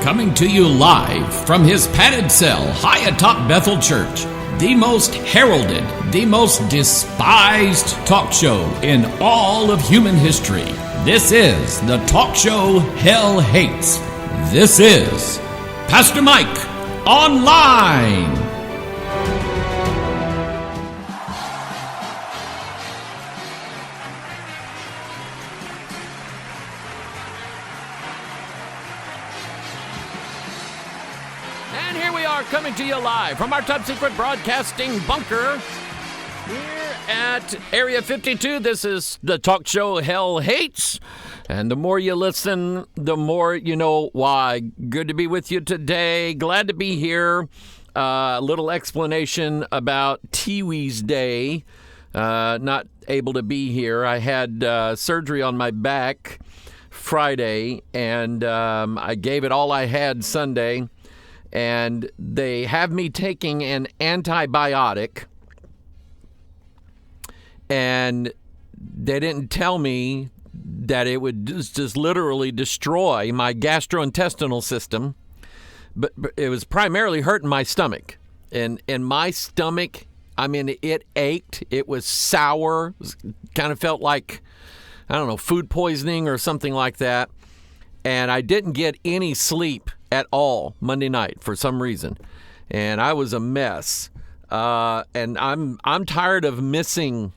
coming to you live from his padded cell high atop Bethel Church, the most heralded, the most despised talk show in all of human history. This is the talk show hell hates. This is Pastor Mike Online. Coming to you live from our top secret broadcasting bunker here at Area 52. This is the talk show Hell Hates. And the more you listen, the more you know why. Good to be with you today. Glad to be here. A little explanation about Tiwi's Day. Not able to be here. I had surgery on my back Friday, and I gave it all I had Sunday. And they have me taking an antibiotic, and they didn't tell me that it would just literally destroy my gastrointestinal system, but it was primarily hurting my stomach. And my stomach, I mean, it ached. It was sour. Kind of felt like, I don't know, food poisoning or something like that. And I didn't get any sleep at all Monday night for some reason, and I was a mess. And I'm tired of missing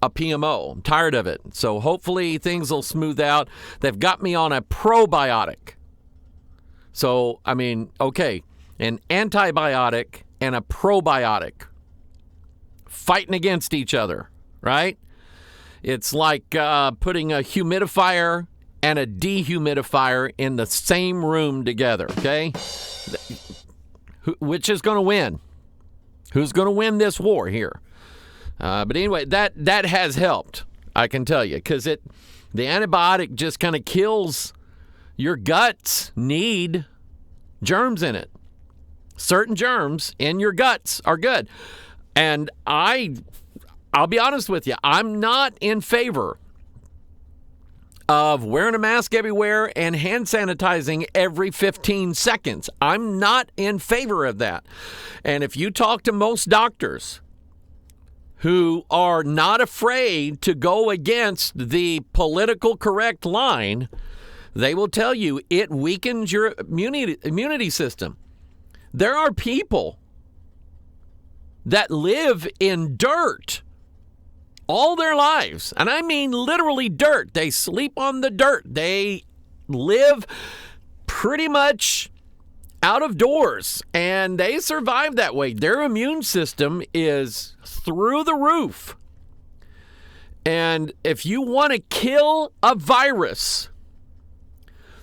a PMO. I'm tired of it. So hopefully things will smooth out. They've got me on a probiotic. So I mean, okay, an antibiotic and a probiotic fighting against each other, right? It's like putting a humidifier and a dehumidifier in the same room together, okay? Which is going to win? Who's going to win this war here? But anyway, that has helped, I can tell you, because the antibiotic just kind of kills your guts need germs in it. Certain germs in your guts are good. And I'll be honest with you, I'm not in favor of wearing a mask everywhere and hand sanitizing every 15 seconds. I'm not in favor of that. And if you talk to most doctors who are not afraid to go against the political correct line, they will tell you it weakens your immunity system. There are people that live in dirt all their lives, and I mean literally dirt. They sleep on the dirt. They live pretty much out of doors, and they survive that way. Their immune system is through the roof. And if you want to kill a virus,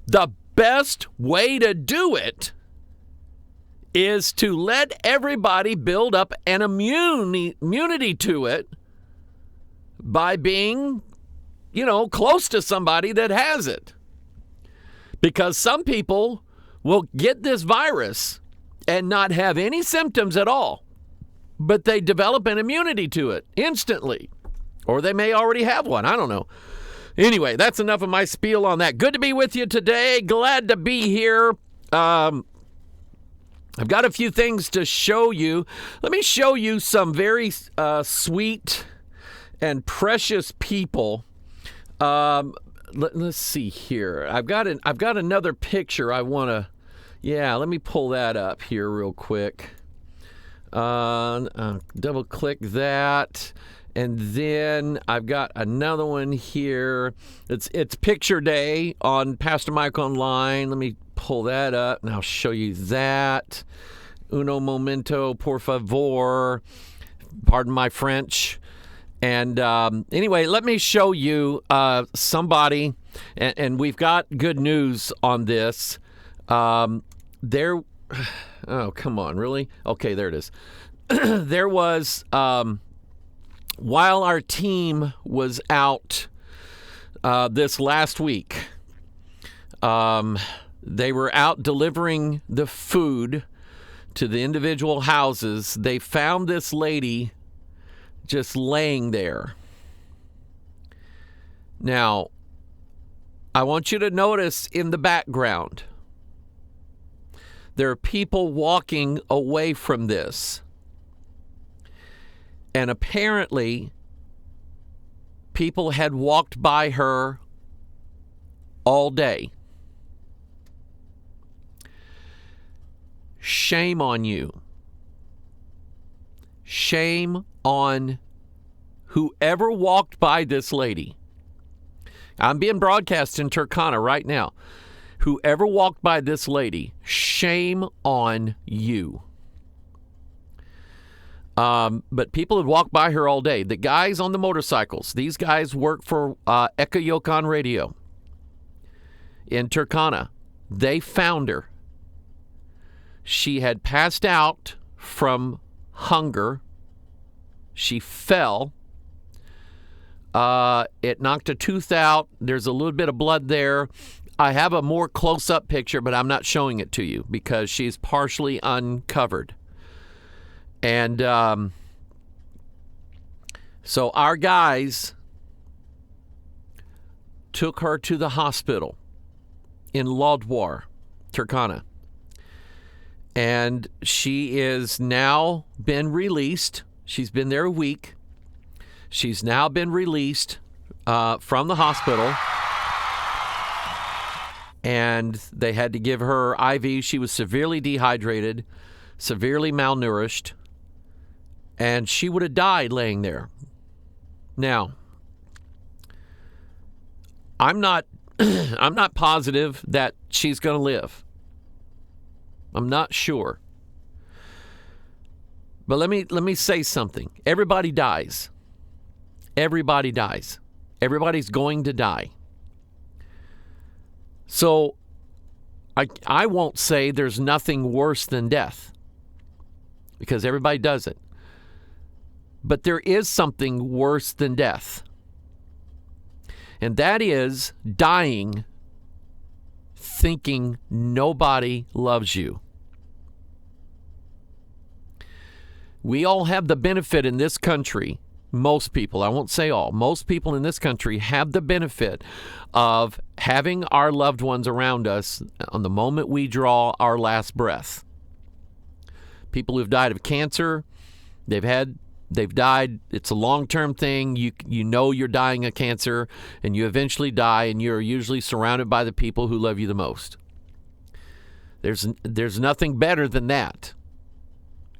the best way to do it is to let everybody build up an immunity to it by being, close to somebody that has it. Because some people will get this virus and not have any symptoms at all, but they develop an immunity to it instantly. Or they may already have one. I don't know. Anyway, that's enough of my spiel on that. Good to be with you today. Glad to be here. I've got a few things to show you. Let me show you some very sweet and precious people. Let's see here. I've got another picture I want to. Yeah, let me pull that up here real quick. Double click that, and then I've got another one here. It's Picture Day on Pastor Mike Online. Let me pull that up, and I'll show you that. Uno momento, por favor. Pardon my French. And anyway, let me show you somebody, and we've got good news on this. Oh, come on, really? Okay, there it is. There was, while our team was out this last week, they were out delivering the food to the individual houses. They found this lady just laying there. Now, I want you to notice in the background, There are people walking away from this. And apparently, people had walked by her all day. Shame on you. Shame on whoever walked by this lady. I'm being broadcast in Turkana right now. Whoever walked by this lady, shame on you. But people had walked by her all day. The guys on the motorcycles, these guys work for Eka Yokan Radio in Turkana. They found her. She had passed out from hunger. She fell. It knocked a tooth out. There's a little bit of blood there. I have a more close-up picture, but I'm not showing it to you because she's partially uncovered. And so our guys took her to the hospital in Lodwar, Turkana. And she is now been released. She's been there a week. She's now been released from the hospital. And they had to give her IV. She was severely dehydrated, severely malnourished, and she would have died laying there. Now, I'm not positive that she's going to live. I'm not sure. But let me say something. Everybody dies. Everybody dies. Everybody's going to die. So I won't say there's nothing worse than death, because everybody does it. But there is something worse than death. And that is dying thinking nobody loves you. We all have the benefit in this country. Most people, I won't say all, most people in this country have the benefit of having our loved ones around us on the moment we draw our last breath. People who've died of cancer, they've died. It's a long-term thing. You know you're dying of cancer, and you eventually die, and you're usually surrounded by the people who love you the most. There's nothing better than that,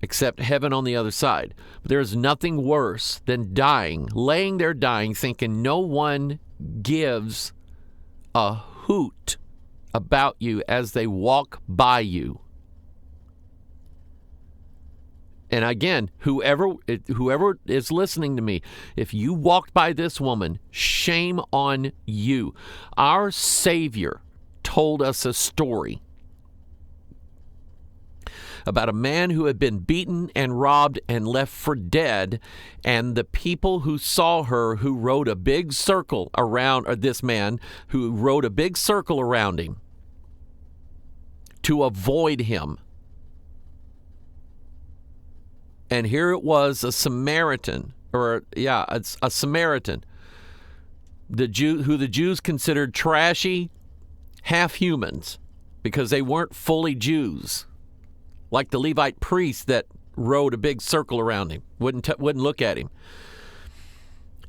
except heaven on the other side. But there's nothing worse than dying, laying there dying, thinking no one gives a hoot about you as they walk by you. And again, whoever is listening to me, if you walked by this woman, shame on you. Our Savior told us a story about a man who had been beaten and robbed and left for dead, and the people who saw her, who rode a big circle around, or this man who rode a big circle around him to avoid him. And here it was, a Samaritan, it's a Samaritan, who the Jews considered trashy, half-humans, because they weren't fully Jews, like the Levite priest that rode a big circle around him, wouldn't look at him.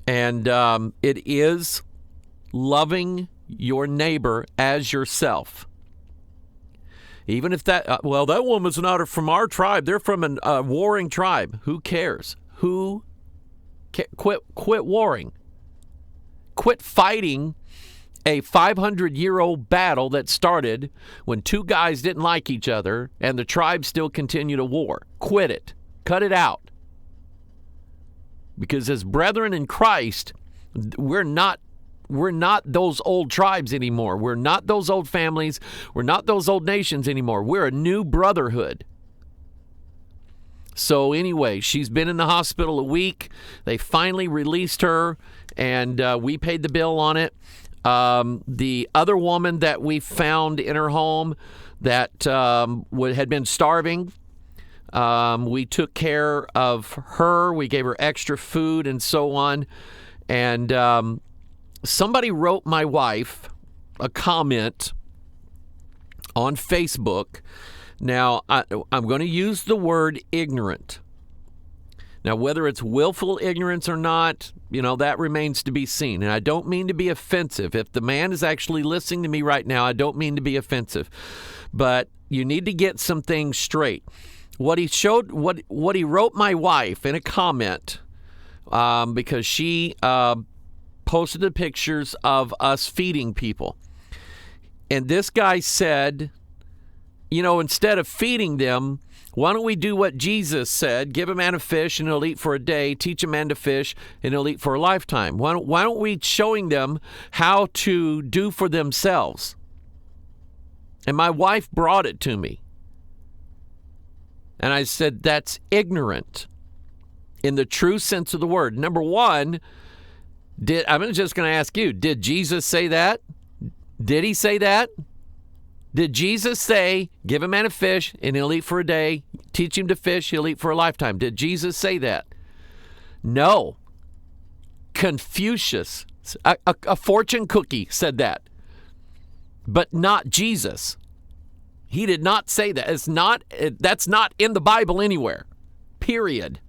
And it is loving your neighbor as yourself. Even if that woman's not from our tribe. They're from a warring tribe. Who cares? Quit warring. Quit fighting a 500-year-old battle that started when two guys didn't like each other and the tribes still continue to war. Quit it. Cut it out. Because as brethren in Christ, we're not those old tribes anymore. We're not those old families. We're not those old nations anymore. We're a new brotherhood. So anyway, she's been in the hospital a week. They finally released her, and we paid the bill on it. The other woman that we found in her home that had been starving, we took care of her. We gave her extra food and so on. And somebody wrote my wife a comment on Facebook Now, I'm going to use the word ignorant. Now, whether it's willful ignorance or not, that remains to be seen. And I don't mean to be offensive. If the man is actually listening to me right now, I don't mean to be offensive. But you need to get some things straight. What he wrote my wife in a comment, because she posted the pictures of us feeding people. And this guy said, instead of feeding them, why don't we do what Jesus said? Give a man a fish and he'll eat for a day. Teach a man to fish and he'll eat for a lifetime. Why don't we showing them how to do for themselves? And my wife brought it to me. And I said, that's ignorant in the true sense of the word. Number one, I'm just going to ask you, did Jesus say that? Did he say that? Did Jesus say, give a man a fish and he'll eat for a day, teach him to fish, he'll eat for a lifetime? Did Jesus say that? No. Confucius, a fortune cookie, said that, but not Jesus. He did not say that. That's not in the Bible anywhere, period.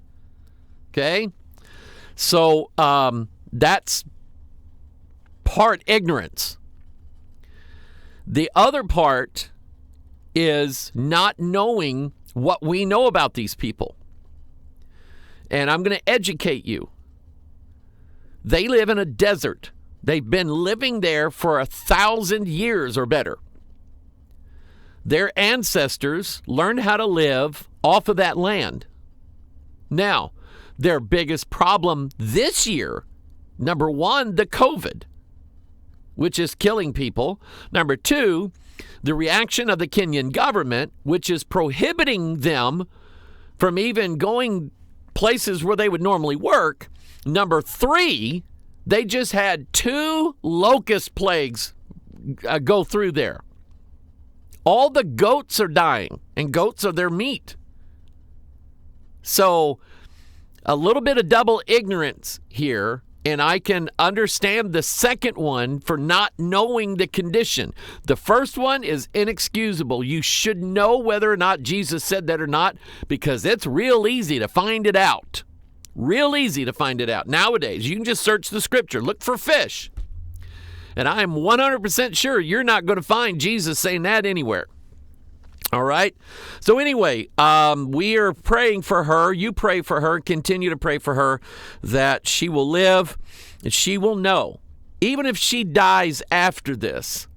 Okay? So that's part ignorance. The other part is not knowing what we know about these people. And I'm going to educate you. They live in a desert. They've been living there for 1,000 years or better. Their ancestors learned how to live off of that land. Now, their biggest problem this year, number one, the COVID, which is killing people. Number two, the reaction of the Kenyan government, which is prohibiting them from even going places where they would normally work. Number three, they just had 2 locust plagues go through there. All the goats are dying, and goats are their meat. So a little bit of double ignorance here. And I can understand the second one for not knowing the condition. The first one is inexcusable. You should know whether or not Jesus said that or not, because it's real easy to find it out. Real easy to find it out. Nowadays, you can just search the scripture, look for fish. And I am 100% sure you're not going to find Jesus saying that anywhere. All right. So anyway, we are praying for her. You pray for her. Continue to pray for her that she will live and she will know. Even if she dies after this,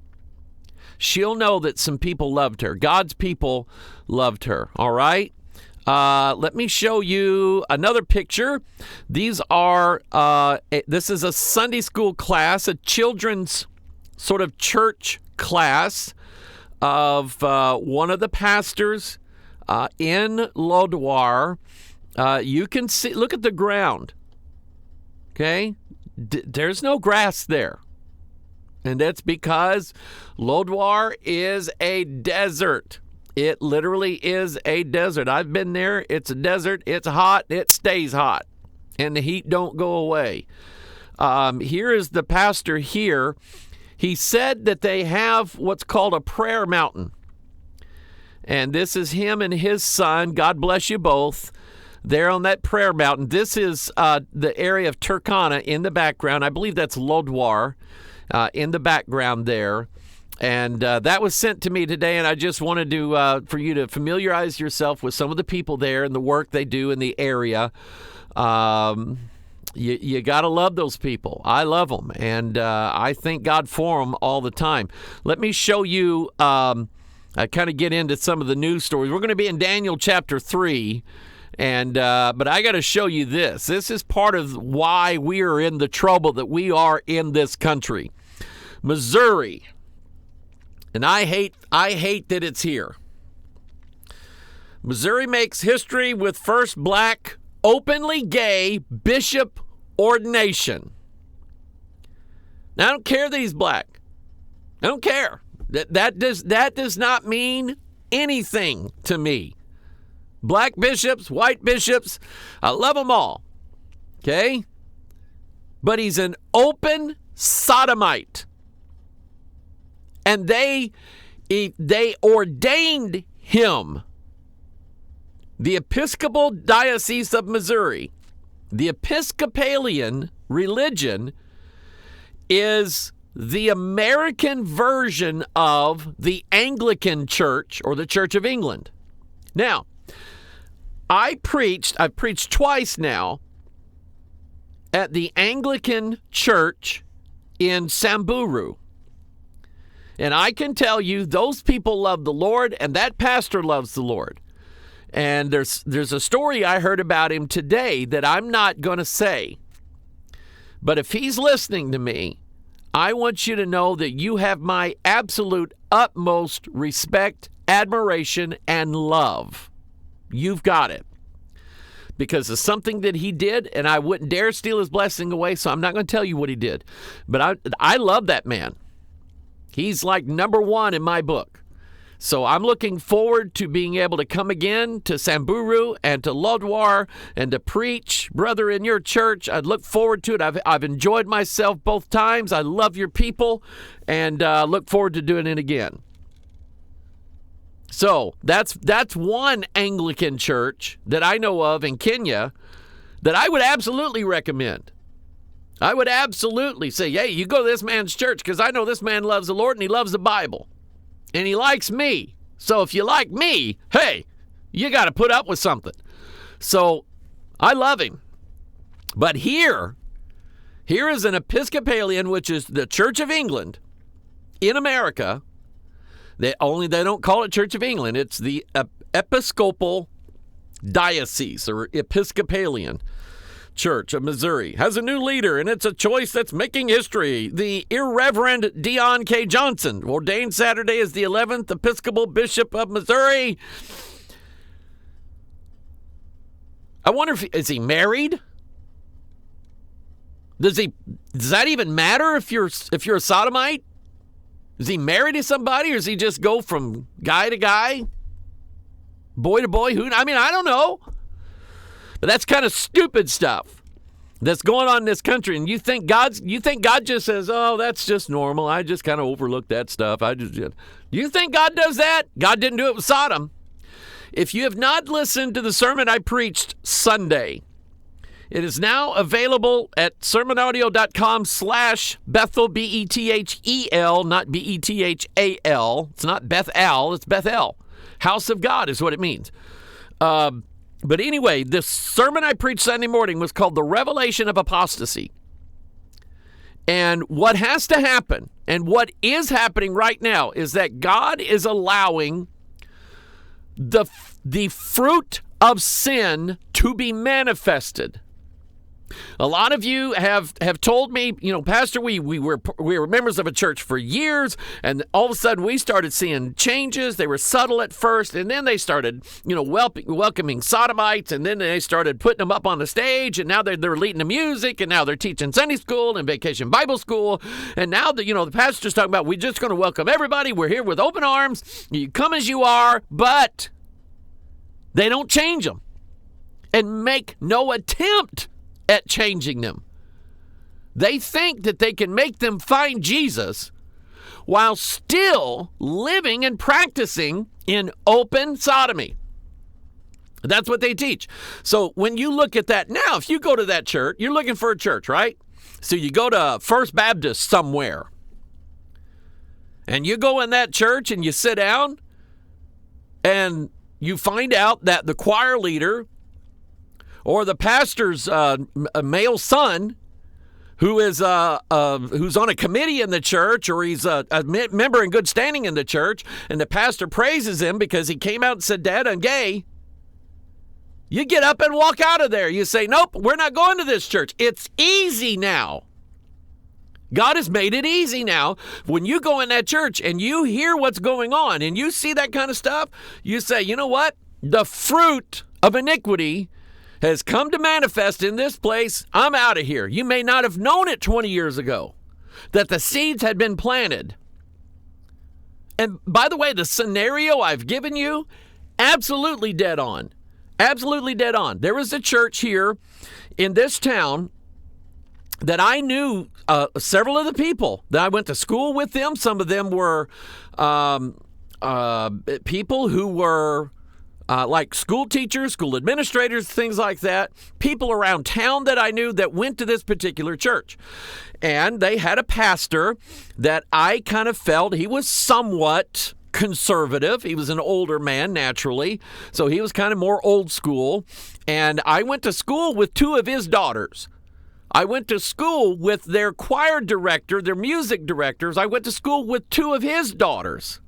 she'll know that some people loved her. God's people loved her. All right. Let me show you another picture. These are, this is a Sunday school class, a children's sort of church class of one of the pastors in Lodwar. You can see, look at the ground. Okay? There's no grass there. And that's because Lodwar is a desert. It literally is a desert. I've been there. It's a desert. It's hot. It stays hot. And the heat don't go away. Here is the pastor here. He said that they have what's called a prayer mountain. And this is him and his son. God bless you both. They're on that prayer mountain. This is the area of Turkana in the background. I believe that's Lodwar in the background there. And that was sent to me today, and I just wanted to for you to familiarize yourself with some of the people there and the work they do in the area. You got to love those people. I love them, and I thank God for them all the time. Let me show you, I kind of get into some of the news stories. We're going to be in Daniel chapter 3, and but I got to show you this. This is part of why we are in the trouble that we are in this country. Missouri, and I hate that it's here. Missouri makes history with first black openly gay bishop ordination. Now, I don't care that he's black. I don't care. That does not mean anything to me. Black bishops, white bishops, I love them all. Okay? But he's an open sodomite. And they ordained him. The Episcopal Diocese of Missouri, the Episcopalian religion, is the American version of the Anglican Church or the Church of England. Now, I've preached twice now at the Anglican Church in Samburu. And I can tell you, those people love the Lord, and that pastor loves the Lord. And there's a story I heard about him today that I'm not going to say. But if he's listening to me, I want you to know that you have my absolute utmost respect, admiration, and love. You've got it. Because of something that he did, and I wouldn't dare steal his blessing away, so I'm not going to tell you what he did. But I love that man. He's like number one in my book. So I'm looking forward to being able to come again to Samburu and to Lodwar and to preach, brother, in your church. I look forward to it. I've enjoyed myself both times. I love your people, and look forward to doing it again. So that's one Anglican church that I know of in Kenya that I would absolutely recommend. I would absolutely say, hey, you go to this man's church because I know this man loves the Lord and he loves the Bible. And he likes me. So if you like me, hey, you got to put up with something. So I love him. But here is an Episcopalian, which is the Church of England in America. They don't call it Church of England. It's the Episcopal Diocese or Episcopalian Church of Missouri. Has a new leader, and it's a choice that's making history. The Irreverend Dion K. Johnson, ordained Saturday as the 11th Episcopal Bishop of Missouri. I wonder is he married? Does that even matter if you're a sodomite? Is he married to somebody, or does he just go from guy to guy, boy to boy? I don't know. But that's kind of stupid stuff that's going on in this country. And you think God just says, oh, that's just normal. I just kind of overlooked that stuff. You think God does that? God didn't do it with Sodom. If you have not listened to the sermon I preached Sunday, it is now available at sermonaudio.com/Bethel, Bethel, not Bethal. It's not Bethel, it's Bethel. House of God is what it means. But anyway, the sermon I preached Sunday morning was called The Revelation of Apostasy. And what has to happen, and what is happening right now, is that God is allowing the fruit of sin to be manifested. A lot of you have told me, Pastor, we were members of a church for years, and all of a sudden we started seeing changes. They were subtle at first, and then they started, welcoming sodomites, and then they started putting them up on the stage, and now they're leading the music, and now they're teaching Sunday school and Vacation Bible School, and now the pastor's talking about we're just going to welcome everybody. We're here with open arms. You come as you are, but they don't change them and make no attempt at changing them. They think that they can make them find Jesus while still living and practicing in open sodomy. That's what they teach. So when you look at that now, if you go to that church, you're looking for a church, right? So you go to First Baptist somewhere, and you go in that church and you sit down, and you find out that the choir leader or the pastor's male son, who's on a committee in the church, or he's a member in good standing in the church, and the pastor praises him because he came out and said, Dad, I'm gay. You get up and walk out of there. You say, nope, we're not going to this church. It's easy now. God has made it easy now. When you go in that church and you hear what's going on and you see that kind of stuff, you say, you know what? The fruit of iniquity has come to manifest in this place. I'm out of here. You may not have known it 20 years ago, that the seeds had been planted. And by the way, the scenario I've given you, absolutely dead on. Absolutely dead on. There was a church here in this town that I knew several of the people that I went to school with them. Some of them were people who were like school teachers, school administrators, things like that, people around town that I knew that went to this particular church. And they had a pastor that I kind of felt he was somewhat conservative. He was an older man, naturally, so he was kind of more old school. And I went to school with two of his daughters. I went to school with their choir director, their music directors. I went to school with two of his daughters.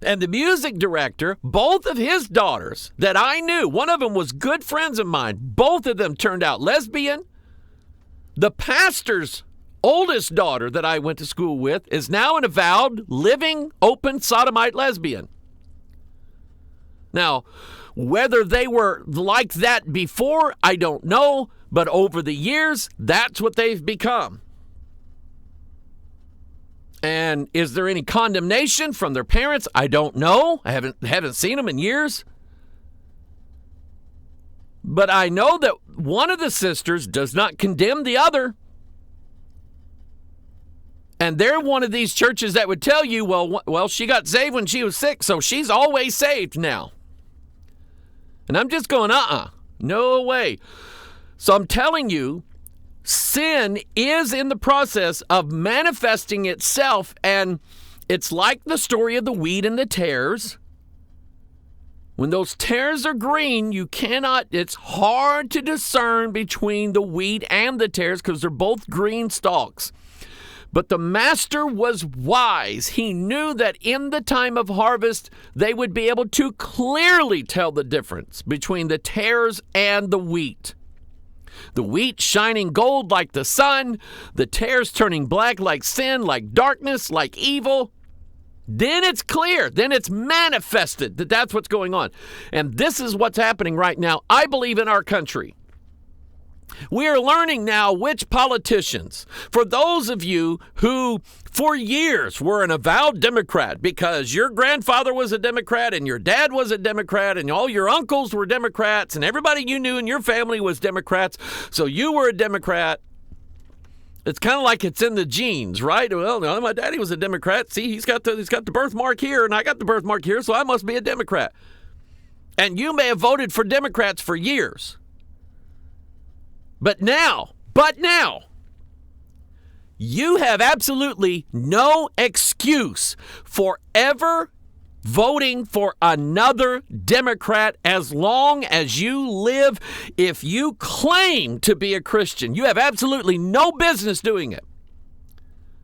And the music director, both of his daughters that I knew, one of them was good friends of mine. Both of them turned out lesbian. The pastor's oldest daughter that I went to school with is now an avowed, living, open sodomite lesbian. Now, whether they were like that before, I don't know, but over the years, that's what they've become. And is there any condemnation from their parents? I don't know. I haven't seen them in years. But I know that one of the sisters does not condemn the other. And they're one of these churches that would tell you, well, she got saved when she was 6, so she's always saved now. And I'm just going, no way. So I'm telling you, sin is in the process of manifesting itself, and it's like the story of the wheat and the tares. When those tares are green, it's hard to discern between the wheat and the tares because they're both green stalks. But the master was wise. He knew that in the time of harvest, they would be able to clearly tell the difference between the tares and the wheat. The wheat shining gold like the sun, the tares turning black like sin, like darkness, like evil. Then it's clear. Then it's manifested that that's what's going on. And this is what's happening right now, I believe, in our country. We are learning now which politicians, for those of you who for years were an avowed Democrat because your grandfather was a Democrat and your dad was a Democrat and all your uncles were Democrats and everybody you knew in your family was Democrats, so you were a Democrat. It's kind of like it's in the genes, right? Well, no, my daddy was a Democrat. See, he's got the birthmark here and I got the birthmark here, so I must be a Democrat. And you may have voted for Democrats for years. But now, you have absolutely no excuse for ever voting for another Democrat as long as you live. If you claim to be a Christian, you have absolutely no business doing it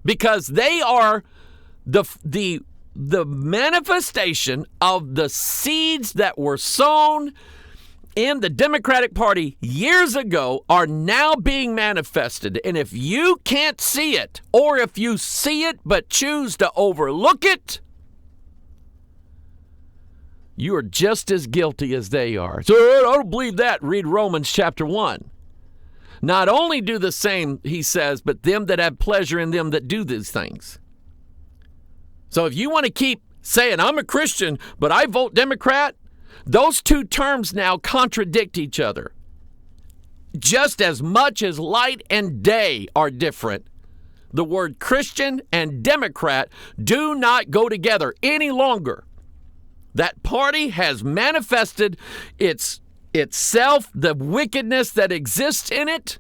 because they are the manifestation of the seeds that were sown in the Democratic Party years ago are now being manifested. And if you can't see it, or if you see it but choose to overlook it, you are just as guilty as they are. So I don't believe that. Read Romans chapter 1. Not only do the same, he says, but them that have pleasure in them that do these things. So if you want to keep saying, I'm a Christian, but I vote Democrat, those two terms now contradict each other. Just as much as light and day are different, the word Christian and Democrat do not go together any longer. That party has manifested itself. The wickedness that exists in it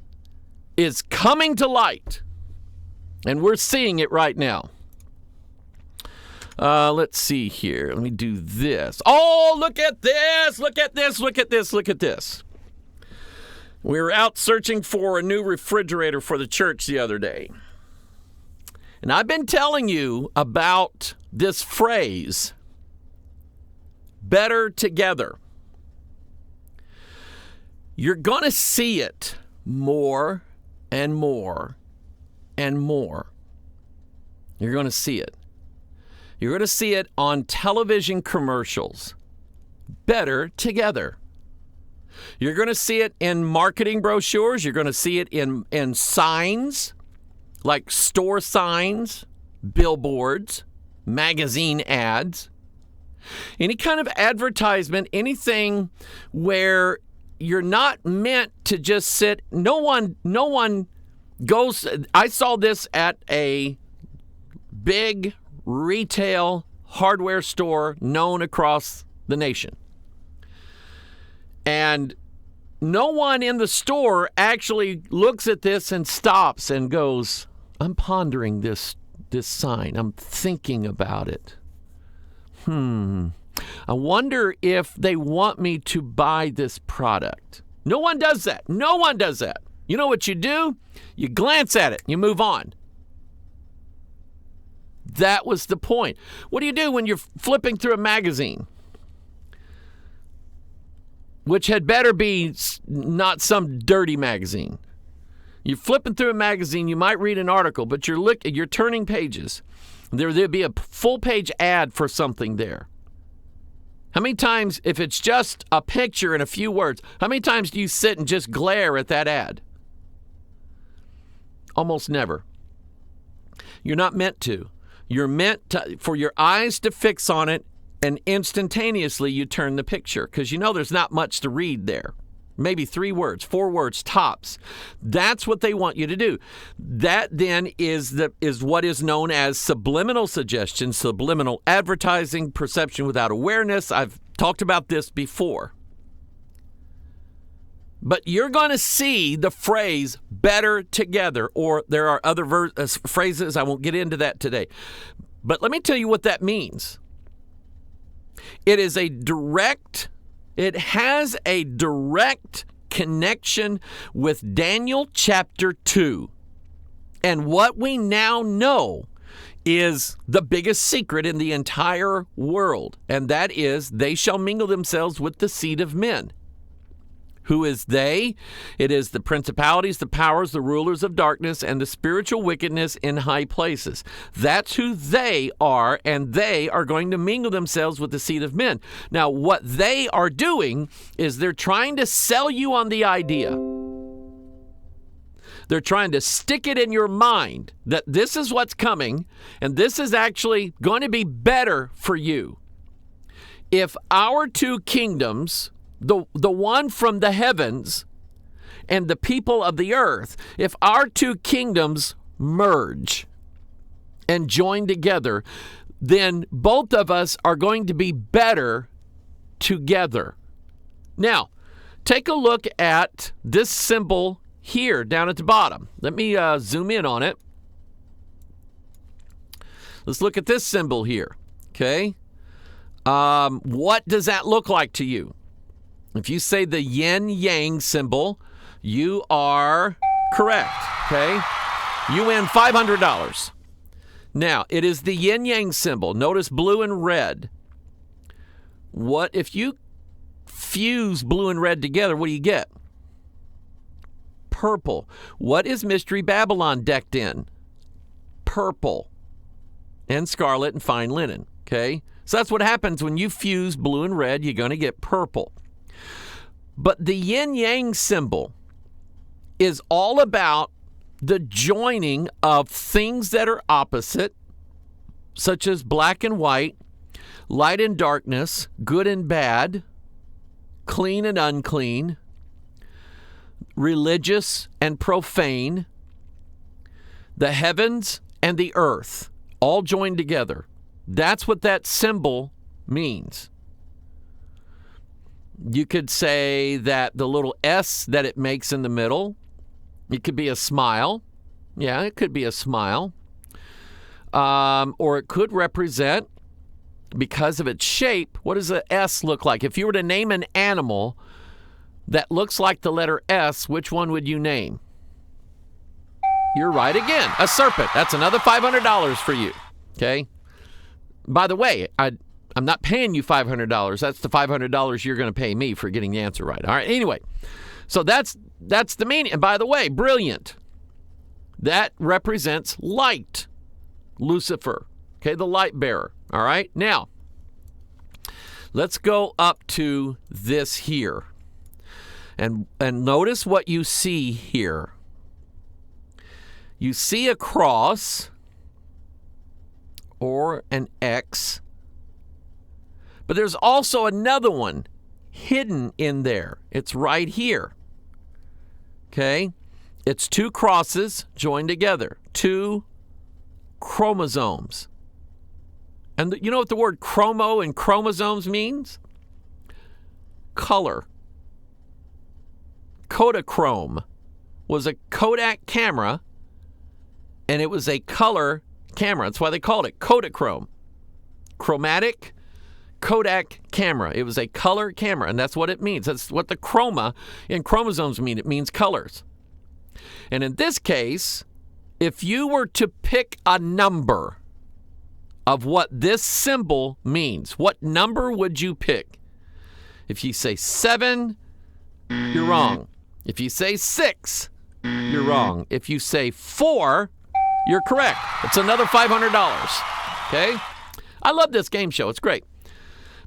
is coming to light. And we're seeing it right now. Let's see here. Let me do this. Oh, look at this. Look at this. Look at this. Look at this. We were out searching for a new refrigerator for the church the other day. And I've been telling you about this phrase, better together. You're going to see it more and more and more. You're going to see it. You're going to see it on television commercials. Better together. You're going to see it in marketing brochures. You're going to see it in signs, like store signs, billboards, magazine ads. Any kind of advertisement, anything where you're not meant to just sit. No one goes. I saw this at a big retail hardware store known across the nation. And no one in the store actually looks at this and stops and goes, I'm pondering this sign. I'm thinking about it. I wonder if they want me to buy this product. No one does that. No one does that. You know what you do? You glance at it. You move on. That was the point. What do you do when you're flipping through a magazine? Which had better be not some dirty magazine. You're flipping through a magazine, you might read an article, but you're turning pages. There'll be a full-page ad for something there. How many times, if it's just a picture and a few words, how many times do you sit and just glare at that ad? Almost never. You're not meant to. You're meant for your eyes to fix on it, and instantaneously you turn the picture, because you know there's not much to read there. Maybe 3 words, 4 words tops. That's what they want you to do. That then is what is known as subliminal suggestion, subliminal advertising, perception without awareness. I've talked about this before. But you're going to see the phrase better together, or there are other phrases. I won't get into that today. But let me tell you what that means. It has a direct connection with Daniel chapter 2. And what we now know is the biggest secret in the entire world. And that is, they shall mingle themselves with the seed of men. Who is they? It is the principalities, the powers, the rulers of darkness, and the spiritual wickedness in high places. That's who they are, and they are going to mingle themselves with the seed of men. Now, what they are doing is they're trying to sell you on the idea. They're trying to stick it in your mind that this is what's coming, and this is actually going to be better for you. If our 2 kingdoms, the one from the heavens and the people of the earth, if our 2 kingdoms merge and join together, then both of us are going to be better together. Now, take a look at this symbol here down at the bottom. Let me zoom in on it. Let's look at this symbol here, okay? What does that look like to you? If you say the yin-yang symbol, you are correct, okay? You win $500. Now, it is the yin-yang symbol. Notice blue and red. What if you fuse blue and red together, what do you get? Purple. What is Mystery Babylon decked in? Purple and scarlet and fine linen, okay? So that's what happens when you fuse blue and red, you're going to get purple. But the yin-yang symbol is all about the joining of things that are opposite, such as black and white, light and darkness, good and bad, clean and unclean, religious and profane, the heavens and the earth, all joined together. That's what that symbol means. You could say that the little S that it makes in the middle, it could be a smile. Yeah, it could be a smile. Or it could represent, because of its shape, what does an S look like? If you were to name an animal that looks like the letter S, which one would you name? You're right again, a serpent. That's another $500 for you, okay? By the way, I'm not paying you $500. That's the $500 you're going to pay me for getting the answer right. All right. Anyway, so that's the meaning. And by the way, brilliant. That represents light. Lucifer. Okay, the light bearer. All right. Now, let's go up to this here. And notice what you see here. You see a cross or an X. But there's also another one hidden in there. It's right here. Okay? It's 2 crosses joined together. 2 chromosomes. And you know what the word chromo and chromosomes means? Color. Kodachrome was a Kodak camera, and it was a color camera. That's why they called it Kodachrome. Chromatic Kodak camera. It was a color camera, and that's what it means. That's what the chroma in chromosomes mean. It means colors. And in this case, if you were to pick a number of what this symbol means, what number would you pick? If you say 7, you're wrong. If you say 6, you're wrong. If you say 4, you're correct. It's another $500. Okay? I love this game show. It's great.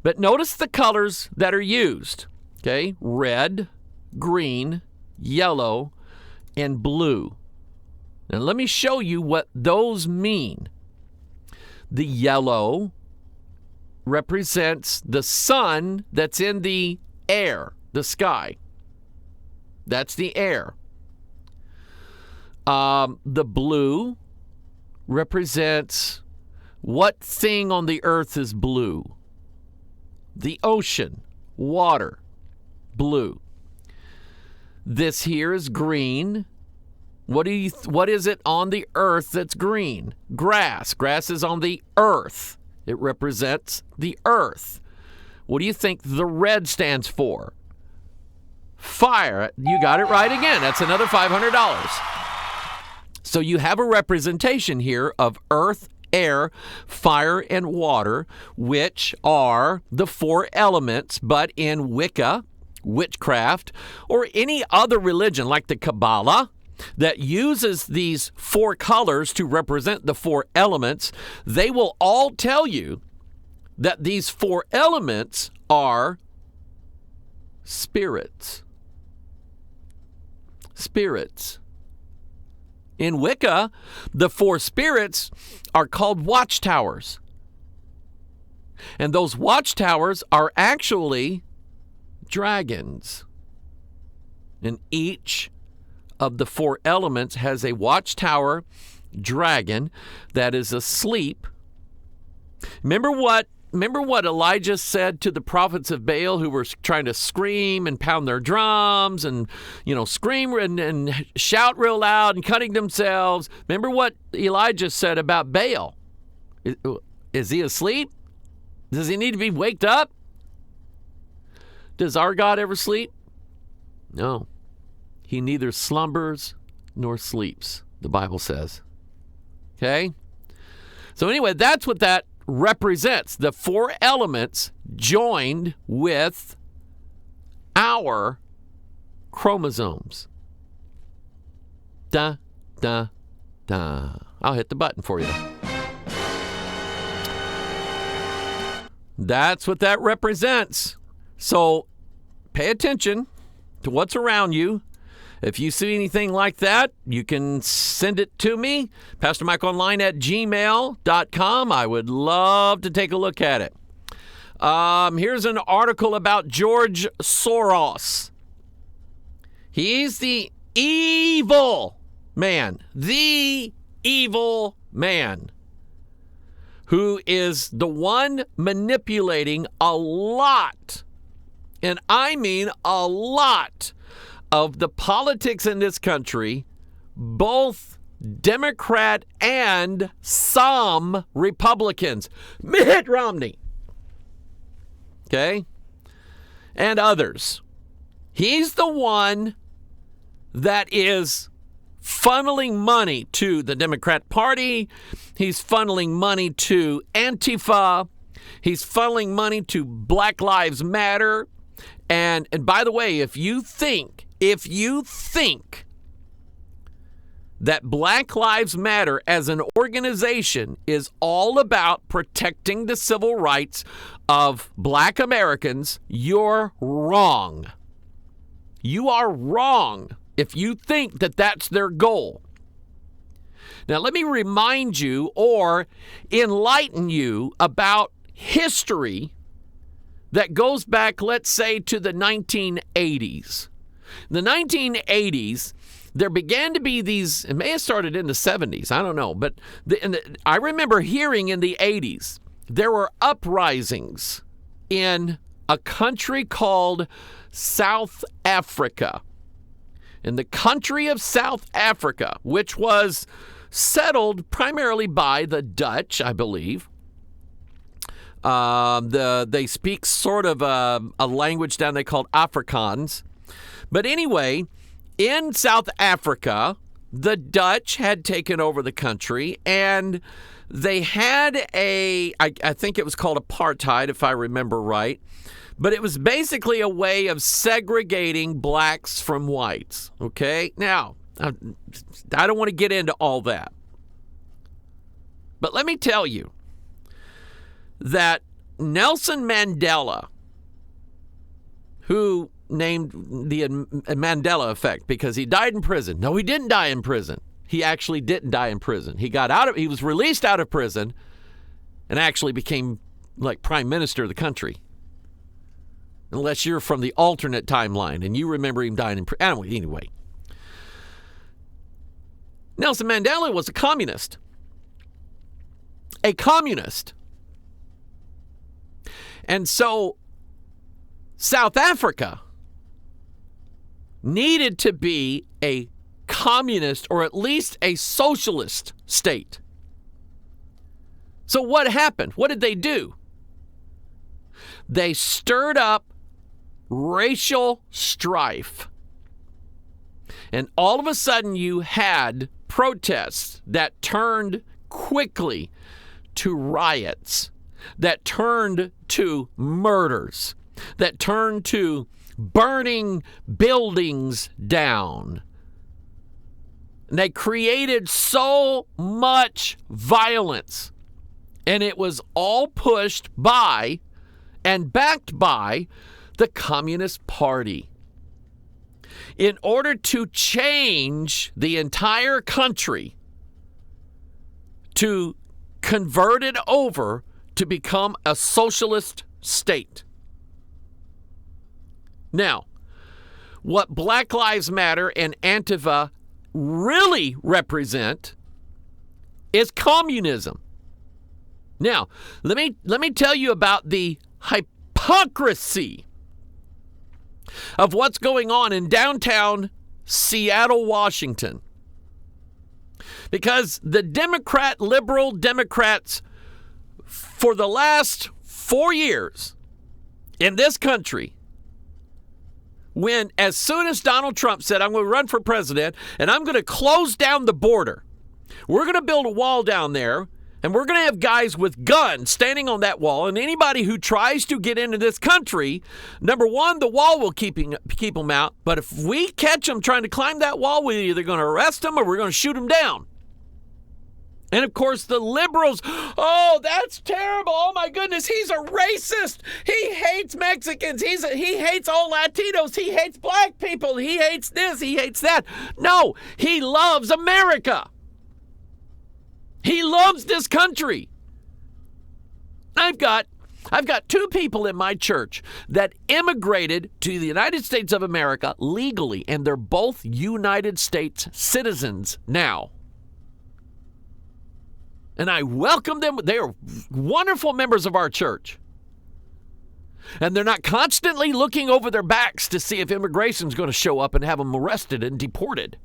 But notice the colors that are used. Okay? Red, green, yellow, and blue. Now let me show you what those mean. The yellow represents the sun that's in the air, the sky. That's the air. The blue represents what thing on the earth is blue? The ocean, water, blue. This here is green. What is it on the earth that's green? Grass. Grass is on the earth. It represents the earth. What do you think the red stands for? Fire. You got it right again. That's another $500. So you have a representation here of earth, air, fire, and water, which are the 4 elements, but in Wicca, witchcraft, or any other religion like the Kabbalah that uses these 4 colors to represent the 4 elements, they will all tell you that these 4 elements are spirits. Spirits. In Wicca, the 4 spirits are called watchtowers. And those watchtowers are actually dragons. And each of the 4 elements has a watchtower dragon that is asleep. Remember what Elijah said to the prophets of Baal who were trying to scream and pound their drums and, scream and shout real loud and cutting themselves? Remember what Elijah said about Baal? Is he asleep? Does he need to be waked up? Does our God ever sleep? No. He neither slumbers nor sleeps, the Bible says. Okay? So anyway, that's what that represents. The 4 elements joined with our chromosomes. Da, da, da. I'll hit the button for you. That's what that represents. So pay attention to what's around you. If you see anything like that, you can send it to me, PastorMikeOnline@gmail.com. I would love to take a look at it. Here's an article about George Soros. He's the evil man, who is the one manipulating a lot, and I mean a lot, of the politics in this country, both Democrat and some Republicans. Mitt Romney. Okay? And others. He's the one that is funneling money to the Democrat Party. He's funneling money to Antifa. He's funneling money to Black Lives Matter. And by the way, if you think that Black Lives Matter as an organization is all about protecting the civil rights of Black Americans, you're wrong. You are wrong if you think that that's their goal. Now, let me remind you or enlighten you about history that goes back, let's say, to the 1980s. In the 1980s, there began to be these, it may have started in the 70s, I don't know, but I remember hearing in the 80s there were uprisings in a country called South Africa. In the country of South Africa, which was settled primarily by the Dutch, I believe. They speak sort of a language down there called Afrikaans. But anyway, in South Africa, the Dutch had taken over the country, and they had I think it was called apartheid, if I remember right. But it was basically a way of segregating blacks from whites, okay? Now, I don't want to get into all that. But let me tell you that Nelson Mandela, who named the Mandela effect because he died in prison. No, he didn't die in prison. He actually didn't die in prison. He was released out of prison and actually became like prime minister of the country. Unless you're from the alternate timeline and you remember him dying in prison. Anyway. Nelson Mandela was a communist. A communist. And so South Africa needed to be a communist or at least a socialist state. So what happened? What did they do? They stirred up racial strife. And all of a sudden you had protests that turned quickly to riots, that turned to murders, that turned to burning buildings down. And they created so much violence. And it was all pushed by and backed by the Communist Party. In order to change the entire country, to convert it over to become a socialist state. Now, what Black Lives Matter and Antifa really represent is communism. Now, let me tell you about the hypocrisy of what's going on in downtown Seattle, Washington. Because the liberal Democrats, for the last 4 years in this country, as soon as Donald Trump said, I'm going to run for president and I'm going to close down the border, we're going to build a wall down there, and we're going to have guys with guns standing on that wall, and anybody who tries to get into this country, number one, the wall will keep them out, but if we catch them trying to climb that wall, we're either going to arrest them or we're going to shoot them down. And of course, the liberals, oh, that's terrible. Oh, my goodness, he's a racist. He hates Mexicans. He hates all Latinos. He hates black people. He hates this. He hates that. No, he loves America. He loves this country. I've got 2 people in my church that immigrated to the United States of America legally, and they're both United States citizens now. And I welcome them. They are wonderful members of our church. And they're not constantly looking over their backs to see if immigration's going to show up and have them arrested and deported.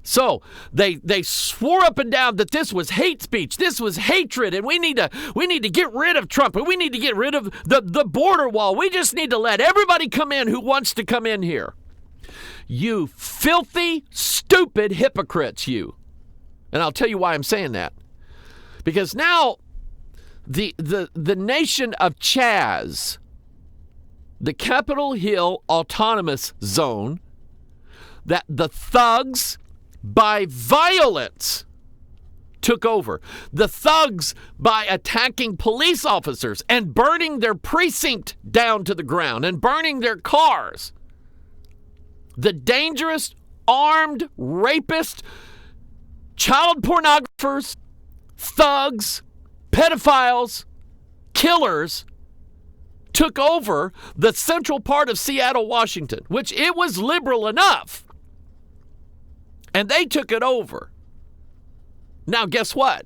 So they swore up and down that this was hate speech, this was hatred, and we need to get rid of Trump, and we need to get rid of the border wall. We just need to let everybody come in who wants to come in here. You filthy, stupid hypocrites, you. And I'll tell you why I'm saying that. Because now the nation of Chaz, the Capitol Hill Autonomous Zone, that the thugs by violence took over. The thugs by attacking police officers and burning their precinct down to the ground and burning their cars. The dangerous, armed, rapist, child pornographers, thugs, pedophiles, killers took over the central part of Seattle, Washington, which it was liberal enough. And they took it over. Now, guess what?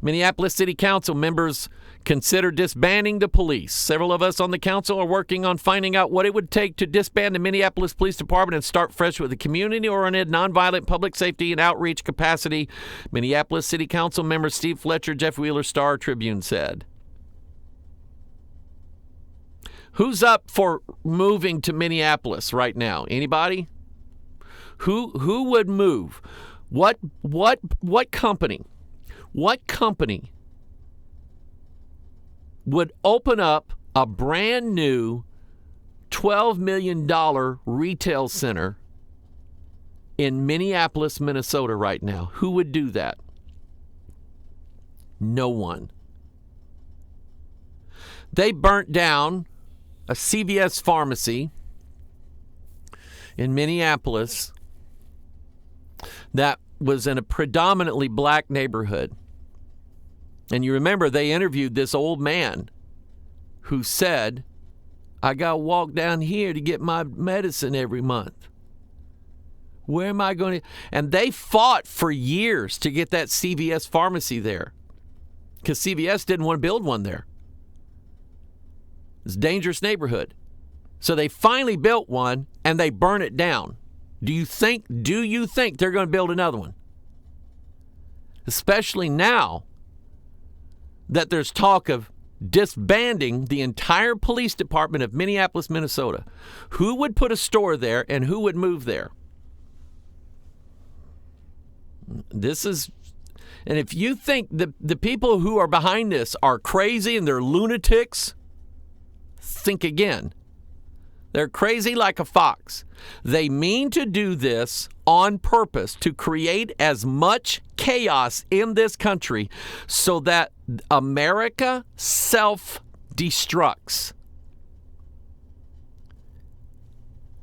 Minneapolis City Council members consider disbanding the police. Several of us on the council are working on finding out what it would take to disband the Minneapolis Police Department and start fresh with a community-oriented, nonviolent public safety and outreach capacity, Minneapolis City Council member Steve Fletcher, Jeff Wheeler, Star Tribune said. Who's up for moving to Minneapolis right now? Anybody? Who would move? What company? What company would open up a brand new $12 million retail center in Minneapolis, Minnesota right now? Who would do that? No one. They burnt down a CVS pharmacy in Minneapolis that was in a predominantly black neighborhood. And you remember they interviewed this old man who said, I got to walk down here to get my medicine every month. Where am I going to? And they fought for years to get that CVS pharmacy there because CVS didn't want to build one there. It's a dangerous neighborhood. So they finally built one and they burn it down. Do you think they're going to build another one? Especially now that there's talk of disbanding the entire police department of Minneapolis, Minnesota. Who would put a store there and who would move there? And if you think the people who are behind this are crazy and they're lunatics, think again. They're crazy like a fox. They mean to do this on purpose to create as much chaos in this country so that America self-destructs.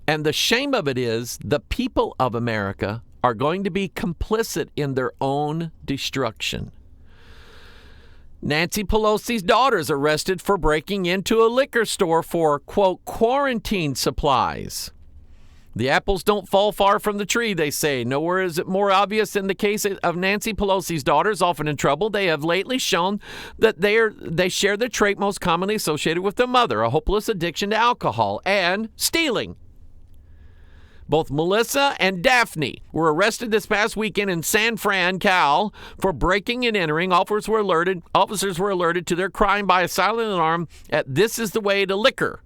And the shame of it is the people of America are going to be complicit in their own destruction. Nancy Pelosi's daughter is arrested for breaking into a liquor store for, quote, quarantine supplies. The apples don't fall far from the tree, they say. Nowhere is it more obvious in the case of Nancy Pelosi's daughters, often in trouble. They have lately shown that they share the trait most commonly associated with their mother, a hopeless addiction to alcohol and stealing. Both Melissa and Daphne were arrested this past weekend in San Fran, Cal, for breaking and entering. Officers were alerted to their crime by a silent alarm at This Is the Way to Liquor,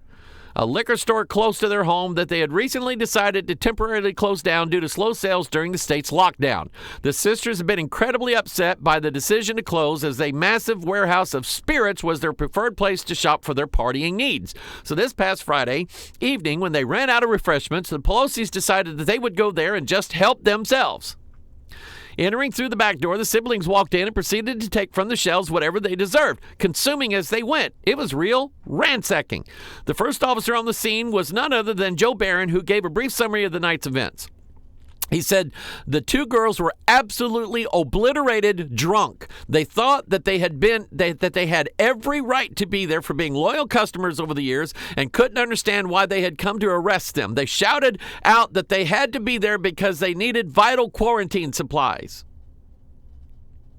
a liquor store close to their home that they had recently decided to temporarily close down due to slow sales during the state's lockdown. The sisters have been incredibly upset by the decision to close, as a massive warehouse of spirits was their preferred place to shop for their partying needs. So this past Friday evening, when they ran out of refreshments, the Pelosi's decided that they would go there and just help themselves. Entering through the back door, the siblings walked in and proceeded to take from the shelves whatever they deserved, consuming as they went. It was real ransacking. The first officer on the scene was none other than Joe Barron, who gave a brief summary of the night's events. He said the two girls were absolutely obliterated drunk. They thought that they had every right to be there for being loyal customers over the years and couldn't understand why they had come to arrest them. They shouted out that they had to be there because they needed vital quarantine supplies.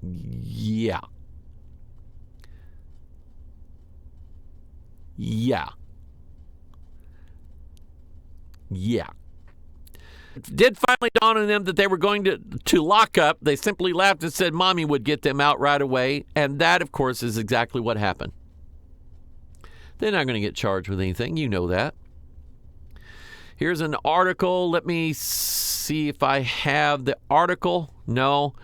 Yeah. It did finally dawn on them that they were going to lock up. They simply laughed and said Mommy would get them out right away. And that, of course, is exactly what happened. They're not going to get charged with anything. You know that. Here's an article. Let me see if I have the article. No.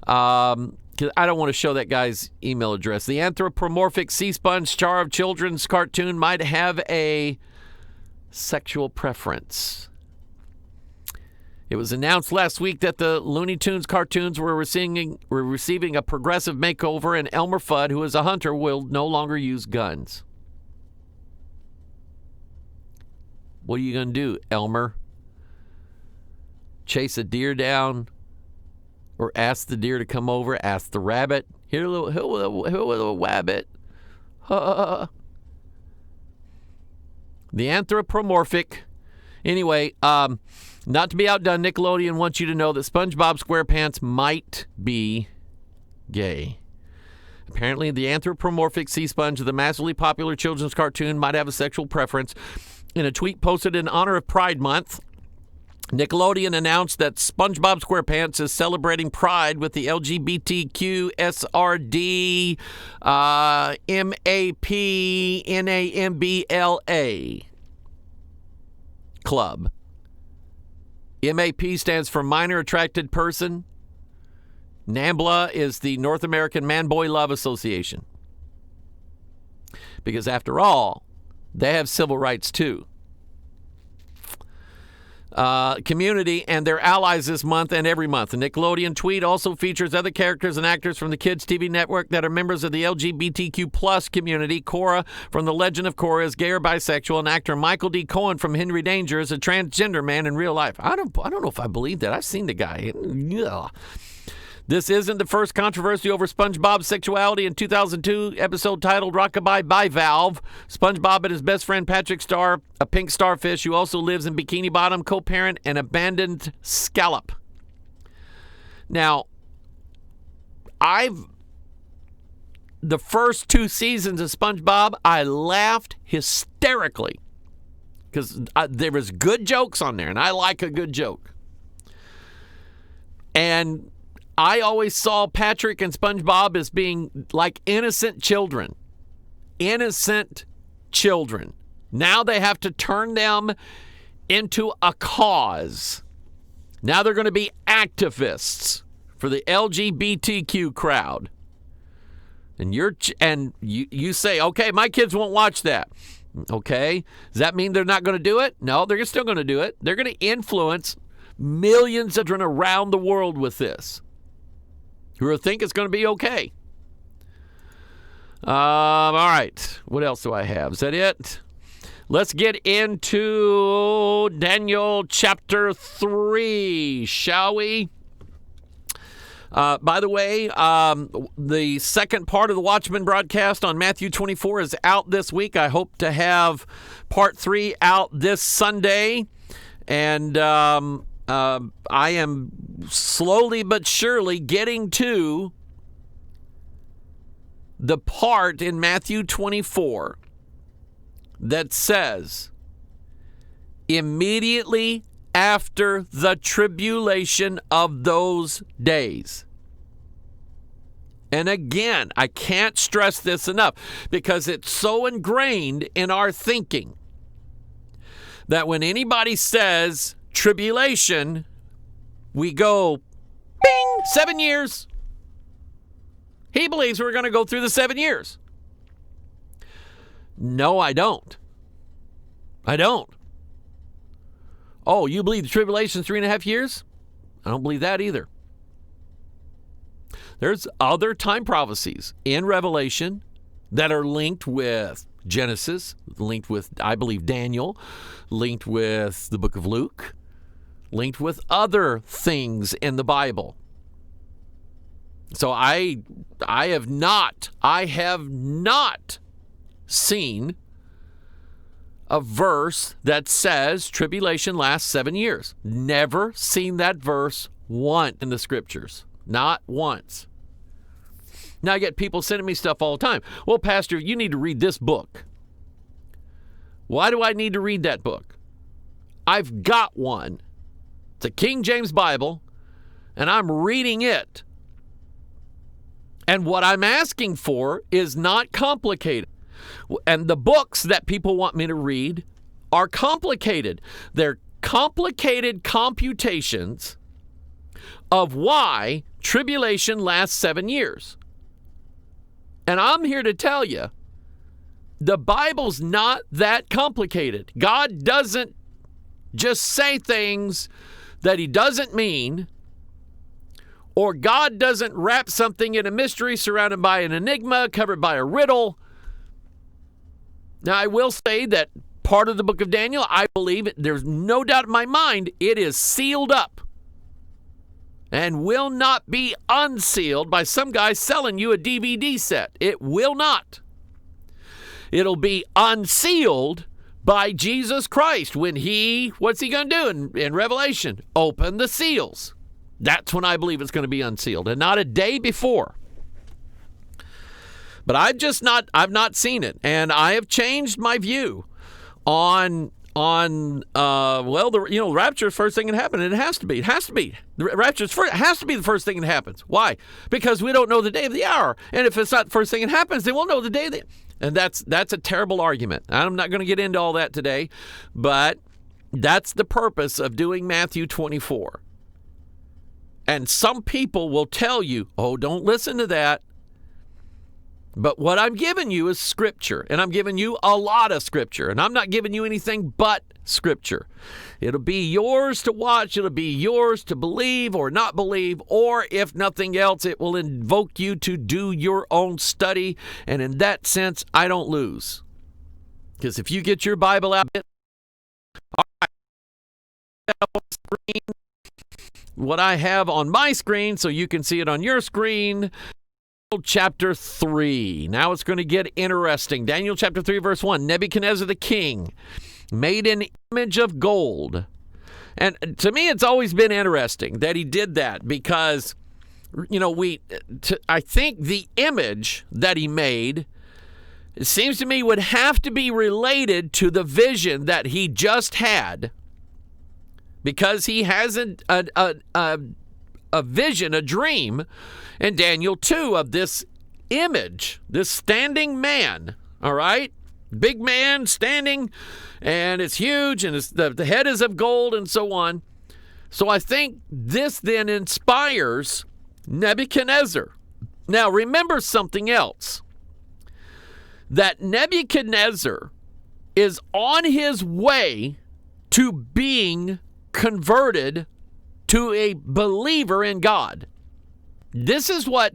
Because I don't want to show that guy's email address. The anthropomorphic sea sponge star of children's cartoon might have a sexual preference. It was announced last week that the Looney Tunes cartoons were receiving a progressive makeover, and Elmer Fudd, who is a hunter, will no longer use guns. What are you going to do, Elmer? Chase a deer down? Or ask the deer to come over? Ask the rabbit? Here, little wabbit. The anthropomorphic. Anyway, not to be outdone, Nickelodeon wants you to know that SpongeBob SquarePants might be gay. Apparently, the anthropomorphic sea sponge of the massively popular children's cartoon might have a sexual preference. In a tweet posted in honor of Pride Month, Nickelodeon announced that SpongeBob SquarePants is celebrating Pride with the LGBTQ SRD MAPNAMBLA Club. MAP stands for Minor Attracted Person. NAMBLA is the North American Man-Boy Love Association. Because after all, they have civil rights too. Community and their allies this month and every month. The Nickelodeon tweet also features other characters and actors from the Kids TV network that are members of the LGBTQ plus community. Korra from The Legend of Korra is gay or bisexual, and actor Michael D. Cohen from Henry Danger is a transgender man in real life. I don't know if I believe that. I've seen the guy. Ugh. This isn't the first controversy over SpongeBob's sexuality. In 2002, episode titled Rockabye by Valve, SpongeBob and his best friend Patrick Star, a pink starfish who also lives in Bikini Bottom, co-parent an abandoned scallop. Now, the first 2 seasons of SpongeBob, I laughed hysterically because there was good jokes on there, and I like a good joke. And I always saw Patrick and SpongeBob as being like innocent children. Innocent children. Now they have to turn them into a cause. Now they're going to be activists for the LGBTQ crowd. And you say, okay, my kids won't watch that. Okay. Does that mean they're not going to do it? No, they're still going to do it. They're going to influence millions of children around the world with this, who think it's going to be okay. All right. What else do I have? Is that it? Let's get into Daniel chapter 3, shall we? By the way, the second part of the Watchmen broadcast on Matthew 24 is out this week. I hope to have part 3 out this Sunday. And I am slowly but surely getting to the part in Matthew 24 that says, immediately after the tribulation of those days. And again, I can't stress this enough because it's so ingrained in our thinking that when anybody says tribulation, we go, bing, 7 years. He believes we're going to go through the 7 years. No, I don't. I don't. Oh, you believe the tribulation is 3.5 years? I don't believe that either. There's other time prophecies in Revelation that are linked with Genesis, linked with, I believe, Daniel, linked with the book of Luke, linked with other things in the Bible. So I have not seen a verse that says tribulation lasts 7 years. Never seen that verse once in the scriptures. Not once. Now I get people sending me stuff all the time. Well, Pastor, you need to read this book. Why do I need to read that book? I've got one. It's a King James Bible, and I'm reading it. And what I'm asking for is not complicated. And the books that people want me to read are complicated. They're complicated computations of why tribulation lasts 7 years. And I'm here to tell you, the Bible's not that complicated. God doesn't just say things that he doesn't mean, or God doesn't wrap something in a mystery surrounded by an enigma, covered by a riddle. Now, I will say that part of the book of Daniel, I believe, there's no doubt in my mind, it is sealed up and will not be unsealed by some guy selling you a DVD set. It will not. It'll be unsealed by Jesus Christ when what's he going to do in Revelation? Open the seals. That's when I believe it's going to be unsealed, and not a day before. But I've not seen it, and I have changed my view on the rapture is the first thing that happens. And it has to be. The rapture has to be the first thing that happens. Why? Because we don't know the day of the hour, and if it's not the first thing that happens, then we'll know the day of the. And that's a terrible argument. I'm not going to get into all that today, but that's the purpose of doing Matthew 24. And some people will tell you, "Oh, don't listen to that." But what I'm giving you is Scripture, and I'm giving you a lot of Scripture, and I'm not giving you anything but Scripture. It'll be yours to watch, it'll be yours to believe or not believe, or if nothing else, it will invoke you to do your own study, and in that sense, I don't lose. Because if you get your Bible out, what I have on my screen, so you can see it on your screen, chapter 3. Now it's going to get interesting. Daniel chapter 3, verse 1. Nebuchadnezzar the king made an image of gold. And to me, it's always been interesting that he did that because, I think the image that he made, it seems to me, would have to be related to the vision that he just had, because he has a vision, a dream in Daniel 2 of this image, this standing man, all right? Big man standing, and it's huge, and the head is of gold, and so on. So I think this then inspires Nebuchadnezzar. Now, remember something else, that Nebuchadnezzar is on his way to being converted to a believer in God. This is what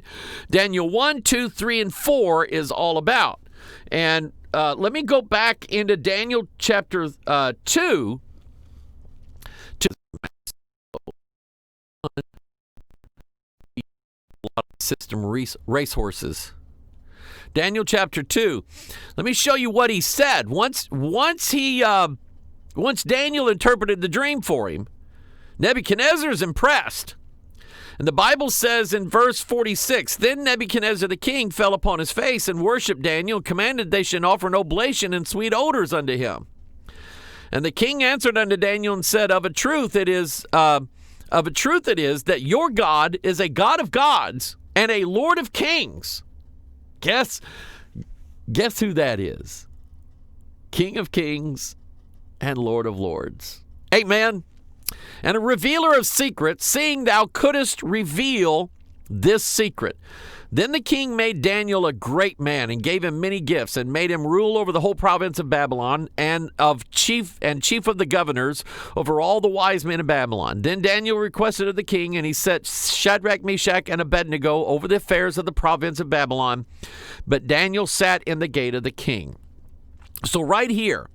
Daniel 1, 2, 3, and 4 is all about. And let me go back into Daniel chapter 2 to system racehorses. Daniel chapter 2. Let me show you what he said. Once Daniel interpreted the dream for him, Nebuchadnezzar is impressed. And the Bible says in verse 46, Then Nebuchadnezzar the king fell upon his face and worshipped Daniel, and commanded they should offer an oblation and sweet odors unto him. And the king answered unto Daniel and said, Of a truth it is that your God is a God of gods and a Lord of kings. Guess who that is? King of kings and Lord of lords. Amen. And a revealer of secrets, seeing thou couldest reveal this secret. Then the king made Daniel a great man, and gave him many gifts, and made him rule over the whole province of Babylon, and chief of the governors over all the wise men of Babylon. Then Daniel requested of the king, and he set Shadrach, Meshach, and Abednego over the affairs of the province of Babylon. But Daniel sat in the gate of the king. So right here,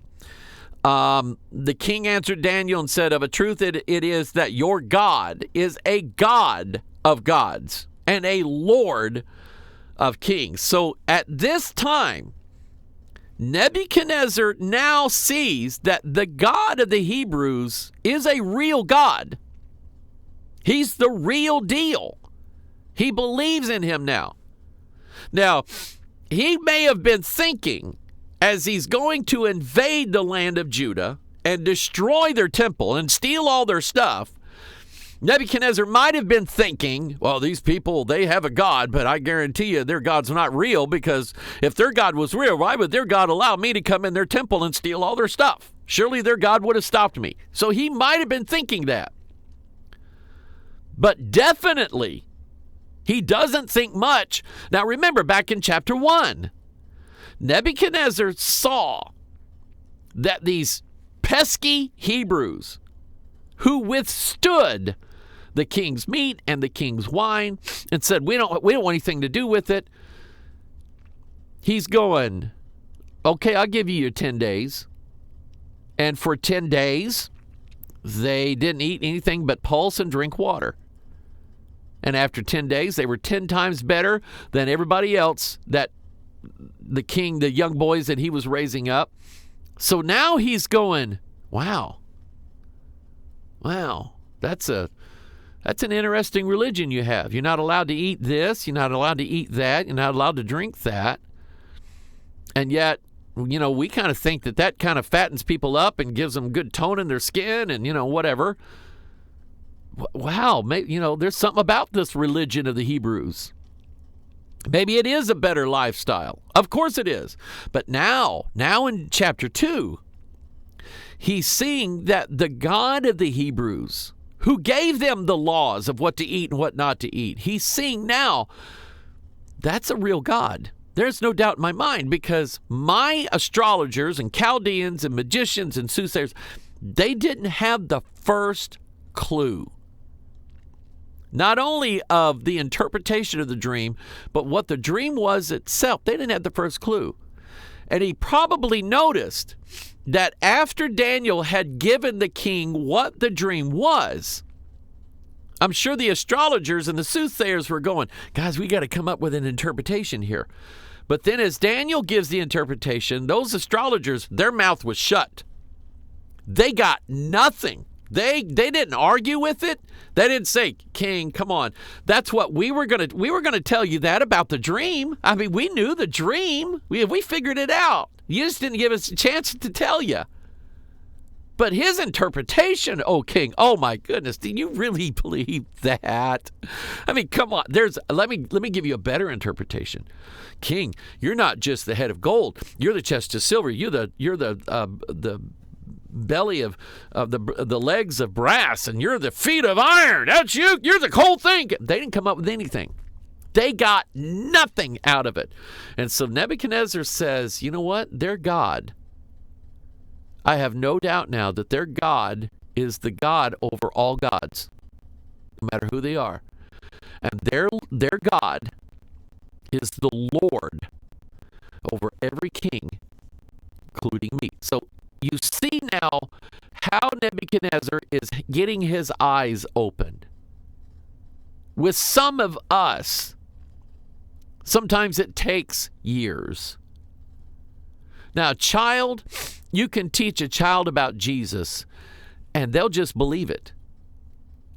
the king answered Daniel and said, Of a truth it is that your God is a God of gods and a Lord of kings. So at this time, Nebuchadnezzar now sees that the God of the Hebrews is a real God. He's the real deal. He believes in him now. Now, he may have been thinking, as he's going to invade the land of Judah and destroy their temple and steal all their stuff, Nebuchadnezzar might have been thinking, well, these people, they have a God, but I guarantee you their God's not real, because if their God was real, why would their God allow me to come in their temple and steal all their stuff? Surely their God would have stopped me. So he might have been thinking that. But definitely, he doesn't think much. Now remember, back in chapter 1, Nebuchadnezzar saw that these pesky Hebrews, who withstood the king's meat and the king's wine and said, we don't want anything to do with it. He's going, okay, I'll give you your 10 days. And for 10 days, they didn't eat anything but pulse and drink water. And after 10 days, they were 10 times better than everybody else that the king, the young boys that he was raising up. So now he's going, wow, that's a That's an interesting religion you have. You're not allowed to eat this. You're not allowed to eat that. You're not allowed to drink that. And yet, we kind of think that kind of fattens people up and gives them good tone in their skin and, whatever. Wow, maybe, there's something about this religion of the Hebrews. Maybe it is a better lifestyle. Of course it is. But now in chapter 2, he's seeing that the God of the Hebrews, who gave them the laws of what to eat and what not to eat, he's seeing now that's a real God. There's no doubt in my mind, because my astrologers and Chaldeans and magicians and soothsayers, they didn't have the first clue. Not only of the interpretation of the dream, but what the dream was itself. They didn't have the first clue. And he probably noticed that after Daniel had given the king what the dream was, I'm sure the astrologers and the soothsayers were going, guys, we got to come up with an interpretation here. But then as Daniel gives the interpretation, those astrologers, their mouth was shut. They got nothing. They didn't argue with it. They didn't say, King, come on. That's what we were going to tell you that about the dream. I mean, we knew the dream. We figured it out. You just didn't give us a chance to tell you. But his interpretation, oh, King, oh my goodness, do you really believe that? I mean, come on. Let me give you a better interpretation. King, you're not just the head of gold. You're the chest of silver. You're the belly of the legs of brass, and you're the feet of iron. That's you. You're the whole thing. They didn't come up with anything. They got nothing out of it. And so Nebuchadnezzar says, you know what? Their God, I have no doubt now that their God is the God over all gods, no matter who they are. And their God is the Lord over every king, including me. So you see now how Nebuchadnezzar is getting his eyes opened. With some of us, sometimes it takes years. Now, you can teach a child about Jesus, and they'll just believe it.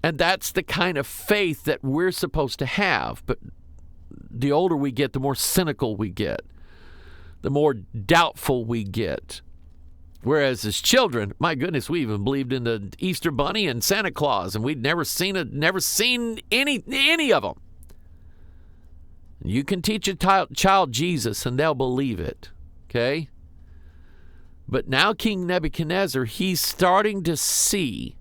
And that's the kind of faith that we're supposed to have. But the older we get, the more cynical we get, the more doubtful we get. Whereas as children, my goodness, we even believed in the Easter Bunny and Santa Claus, and we'd never seen any of them. You can teach a child Jesus, and they'll believe it. Okay? But now King Nebuchadnezzar, he's starting to see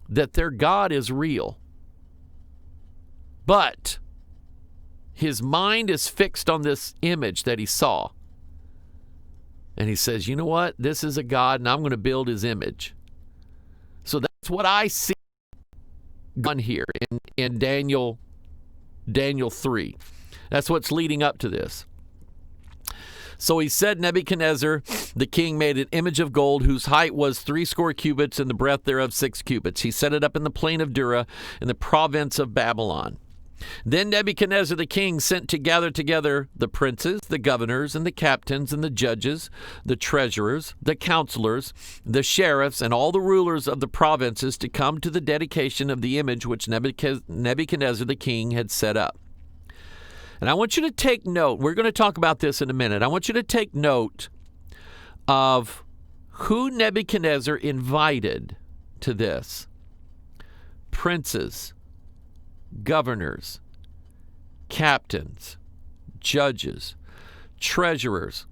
that their God is real. But his mind is fixed on this image that he saw. And he says, you know what? This is a God, and I'm going to build his image. So that's what I see on here in Daniel 3. That's what's leading up to this. So he said, Nebuchadnezzar, the king, made an image of gold whose height was 80 cubits and the breadth thereof 6 cubits. He set it up in the plain of Dura in the province of Babylon. Then Nebuchadnezzar the king sent to gather together the princes, the governors, and the captains, and the judges, the treasurers, the counselors, the sheriffs, and all the rulers of the provinces to come to the dedication of the image which Nebuchadnezzar the king had set up. And I want you to take note. We're going to talk about this in a minute. I want you to take note of who Nebuchadnezzar invited to this. Princes, governors, captains, judges, treasurers,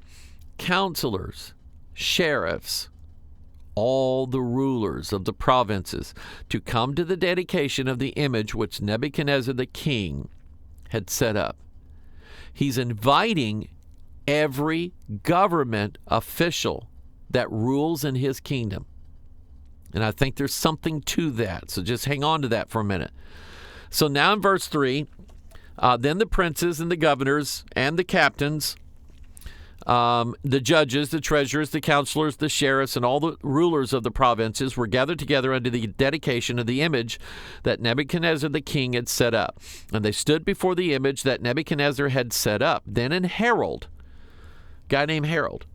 counselors, sheriffs, all the rulers of the provinces to come to the dedication of the image which Nebuchadnezzar the king had set up. He's inviting every government official that rules in his kingdom. And I think there's something to that. So just hang on to that for a minute. So now in verse 3, then the princes and the governors and the captains, the judges, the treasurers, the counselors, the sheriffs, and all the rulers of the provinces were gathered together under the dedication of the image that Nebuchadnezzar the king had set up. And they stood before the image that Nebuchadnezzar had set up. Then a guy named Herod,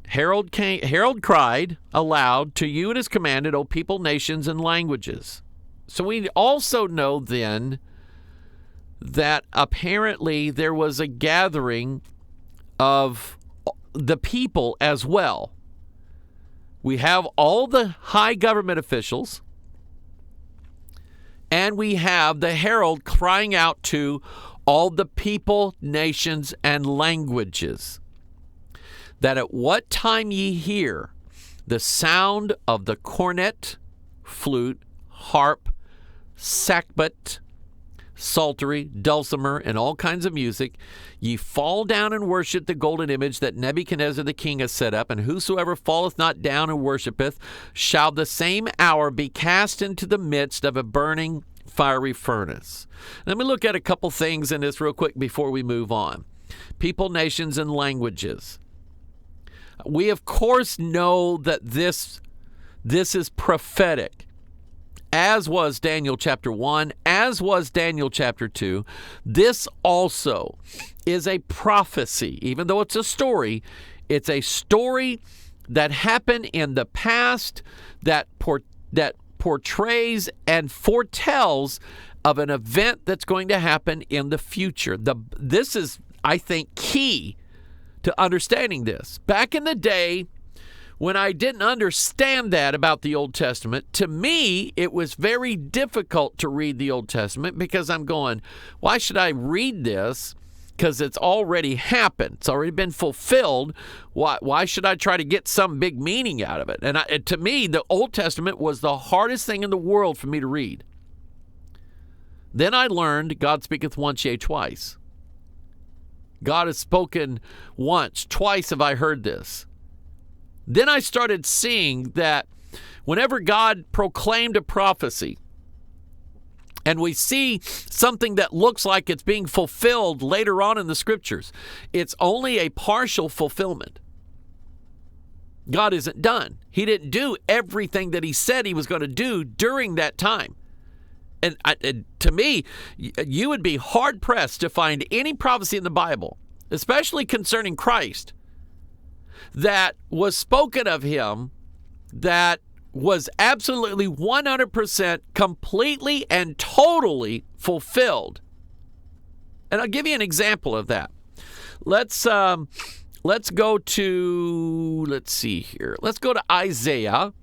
Herod cried aloud, "To you it is commanded, O people, nations, and languages." So we also know then that apparently there was a gathering of the people as well. We have all the high government officials, and we have the herald crying out to all the people, nations, and languages, that at what time ye hear the sound of the cornet, flute, harp, sackbut, psaltery, dulcimer, and all kinds of music, ye fall down and worship the golden image that Nebuchadnezzar the king has set up, and whosoever falleth not down and worshipeth shall the same hour be cast into the midst of a burning fiery furnace. Let me look at a couple things in this real quick before we move on. People, nations, and languages. We, of course, know that this is prophetic, as was Daniel chapter 1, as was Daniel chapter 2. This also is a prophecy. Even though it's a story that happened in the past that portrays and foretells of an event that's going to happen in the future. This is, I think, key to understanding this. Back in the day, when I didn't understand that about the Old Testament, to me, it was very difficult to read the Old Testament because I'm going, why should I read this? Because it's already happened. It's already been fulfilled. Why should I try to get some big meaning out of it? And to me, the Old Testament was the hardest thing in the world for me to read. Then I learned God speaketh once, yea, twice. God has spoken once, twice have I heard this. Then I started seeing that whenever God proclaimed a prophecy, and we see something that looks like it's being fulfilled later on in the scriptures, it's only a partial fulfillment. God isn't done. He didn't do everything that he said he was going to do during that time. And to me, you would be hard-pressed to find any prophecy in the Bible, especially concerning Christ, that was spoken of him that was absolutely 100% completely and totally fulfilled. And I'll give you an example of that. Let's go to, let's see here. Let's go to Isaiah,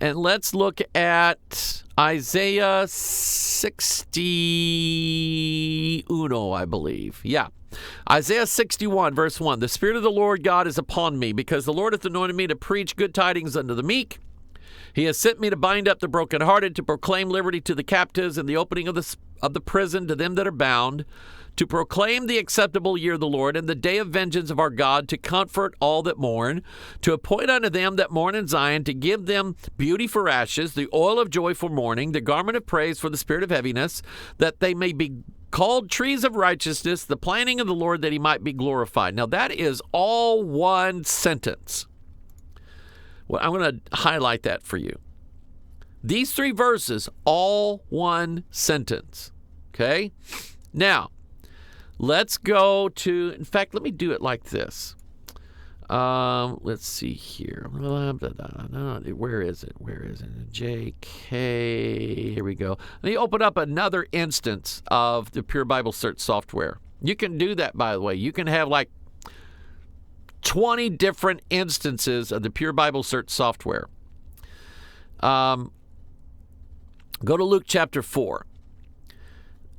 and let's look at Isaiah 61, I believe. Yeah. Isaiah 61, verse 1. The Spirit of the Lord God is upon me, because the Lord hath anointed me to preach good tidings unto the meek. He has sent me to bind up the brokenhearted, to proclaim liberty to the captives, and the opening of the prison to them that are bound, to proclaim the acceptable year of the Lord, and the day of vengeance of our God, to comfort all that mourn, to appoint unto them that mourn in Zion, to give them beauty for ashes, the oil of joy for mourning, the garment of praise for the spirit of heaviness, that they may be called trees of righteousness, the planting of the Lord, that he might be glorified. Now that is all one sentence. Well, I'm going to highlight that for you. These three verses, all one sentence. Okay? Now, let's go to, in fact, let me do it like this. Let's see here. Where is it? JK. Here we go. Let me open up another instance of the Pure Bible Search software. You can do that, by the way. You can have like 20 different instances of the Pure Bible Search software. Go to Luke chapter 4.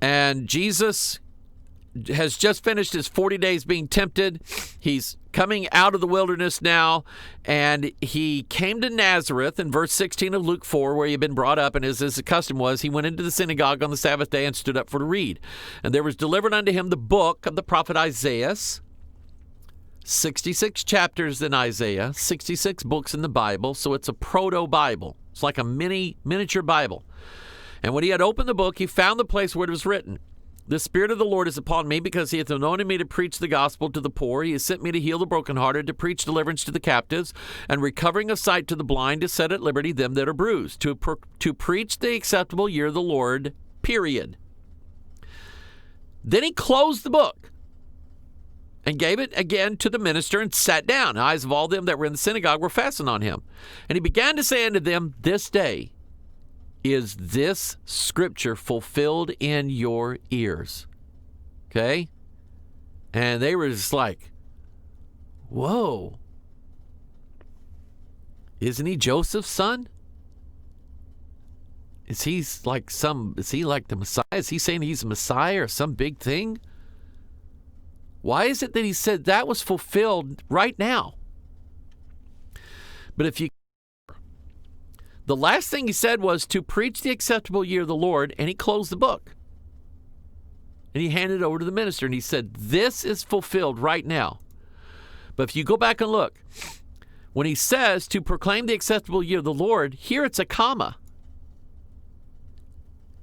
And Jesus has just finished his 40 days being tempted. He's coming out of the wilderness now, and he came to Nazareth in verse 16 of Luke 4, where he had been brought up, and as his custom was, he went into the synagogue on the Sabbath day and stood up for to read. And there was delivered unto him the book of the prophet Isaiah, 66 chapters in Isaiah, 66 books in the Bible, so it's a proto-Bible. It's like a miniature Bible. And when he had opened the book, he found the place where it was written, The Spirit of the Lord is upon me, because he hath anointed me to preach the gospel to the poor. He has sent me to heal the brokenhearted, to preach deliverance to the captives, and recovering of sight to the blind, to set at liberty them that are bruised, to preach the acceptable year of the Lord, period. Then he closed the book and gave it again to the minister, and sat down. The eyes of all them that were in the synagogue were fastened on him. And he began to say unto them, This day is this scripture fulfilled in your ears? Okay? And they were just like, whoa. Isn't he Joseph's son? Is he like the Messiah? Is he saying he's a Messiah or some big thing? Why is it that he said that was fulfilled right now? But if you, the last thing he said was to preach the acceptable year of the Lord, and he closed the book. And he handed it over to the minister, and he said, this is fulfilled right now. But if you go back and look, when he says to proclaim the acceptable year of the Lord, here it's a comma.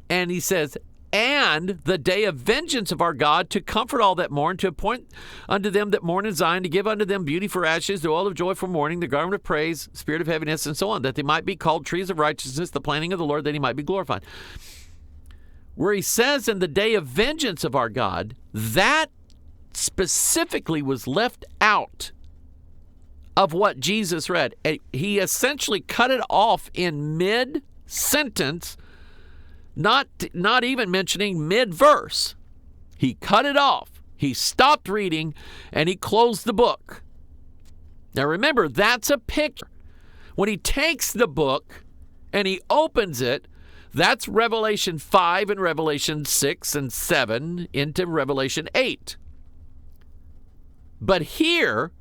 And he says, and the day of vengeance of our God, to comfort all that mourn, to appoint unto them that mourn in Zion, to give unto them beauty for ashes, the oil of joy for mourning, the garment of praise, spirit of heaviness, and so on, that they might be called trees of righteousness, the planting of the Lord, that he might be glorified. Where he says in the day of vengeance of our God, that specifically was left out of what Jesus read. He essentially cut it off in mid-sentence, not even mentioning mid-verse. He cut it off. He stopped reading, and he closed the book. Now remember, that's a picture. When he takes the book and he opens it, that's Revelation 5 and Revelation 6 and 7 into Revelation 8. But here,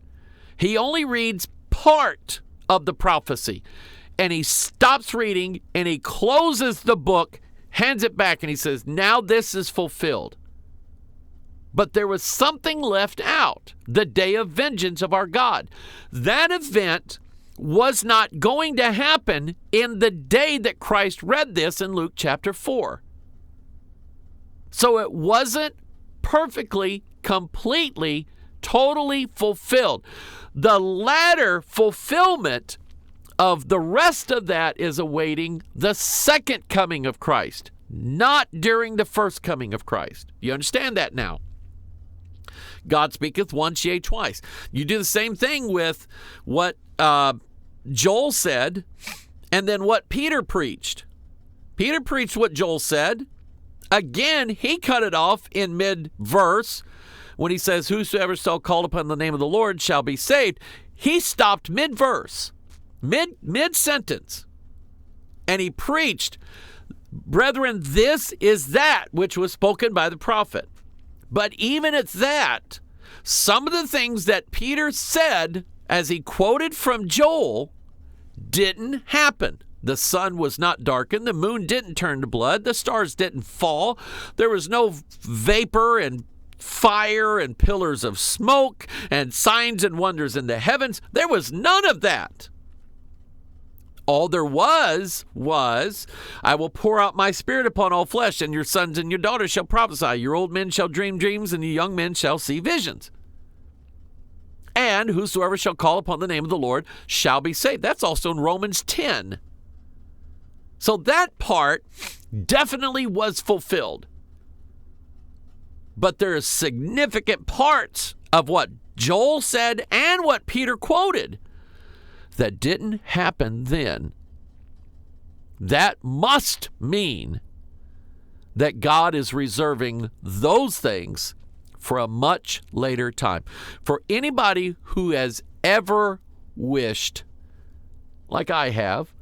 he only reads part of the prophecy, and he stops reading, and he closes the book, hands it back, and he says, now this is fulfilled. But there was something left out, the day of vengeance of our God. That event was not going to happen in the day that Christ read this in Luke chapter 4. So it wasn't perfectly, completely, totally fulfilled. The latter fulfillment of the rest of that is awaiting the second coming of Christ, not during the first coming of Christ. You understand that now? God speaketh once, yea, twice. You do the same thing with what Joel said and then what Peter preached. Peter preached what Joel said. Again, he cut it off in mid-verse when he says, whosoever shall call upon the name of the Lord shall be saved. He stopped mid-verse, mid-sentence, and he preached, brethren, this is that which was spoken by the prophet. But even at that, some of the things that Peter said as he quoted from Joel didn't happen. The sun was not darkened. The moon didn't turn to blood. The stars didn't fall. There was no vapor and fire and pillars of smoke and signs and wonders in the heavens. There was none of that. All there was, I will pour out my spirit upon all flesh, and your sons and your daughters shall prophesy. Your old men shall dream dreams, and your young men shall see visions. And whosoever shall call upon the name of the Lord shall be saved. That's also in Romans 10. So that part definitely was fulfilled. But there are significant parts of what Joel said and what Peter quoted that didn't happen then. That must mean that God is reserving those things for a much later time. For anybody who has ever wished, like I have,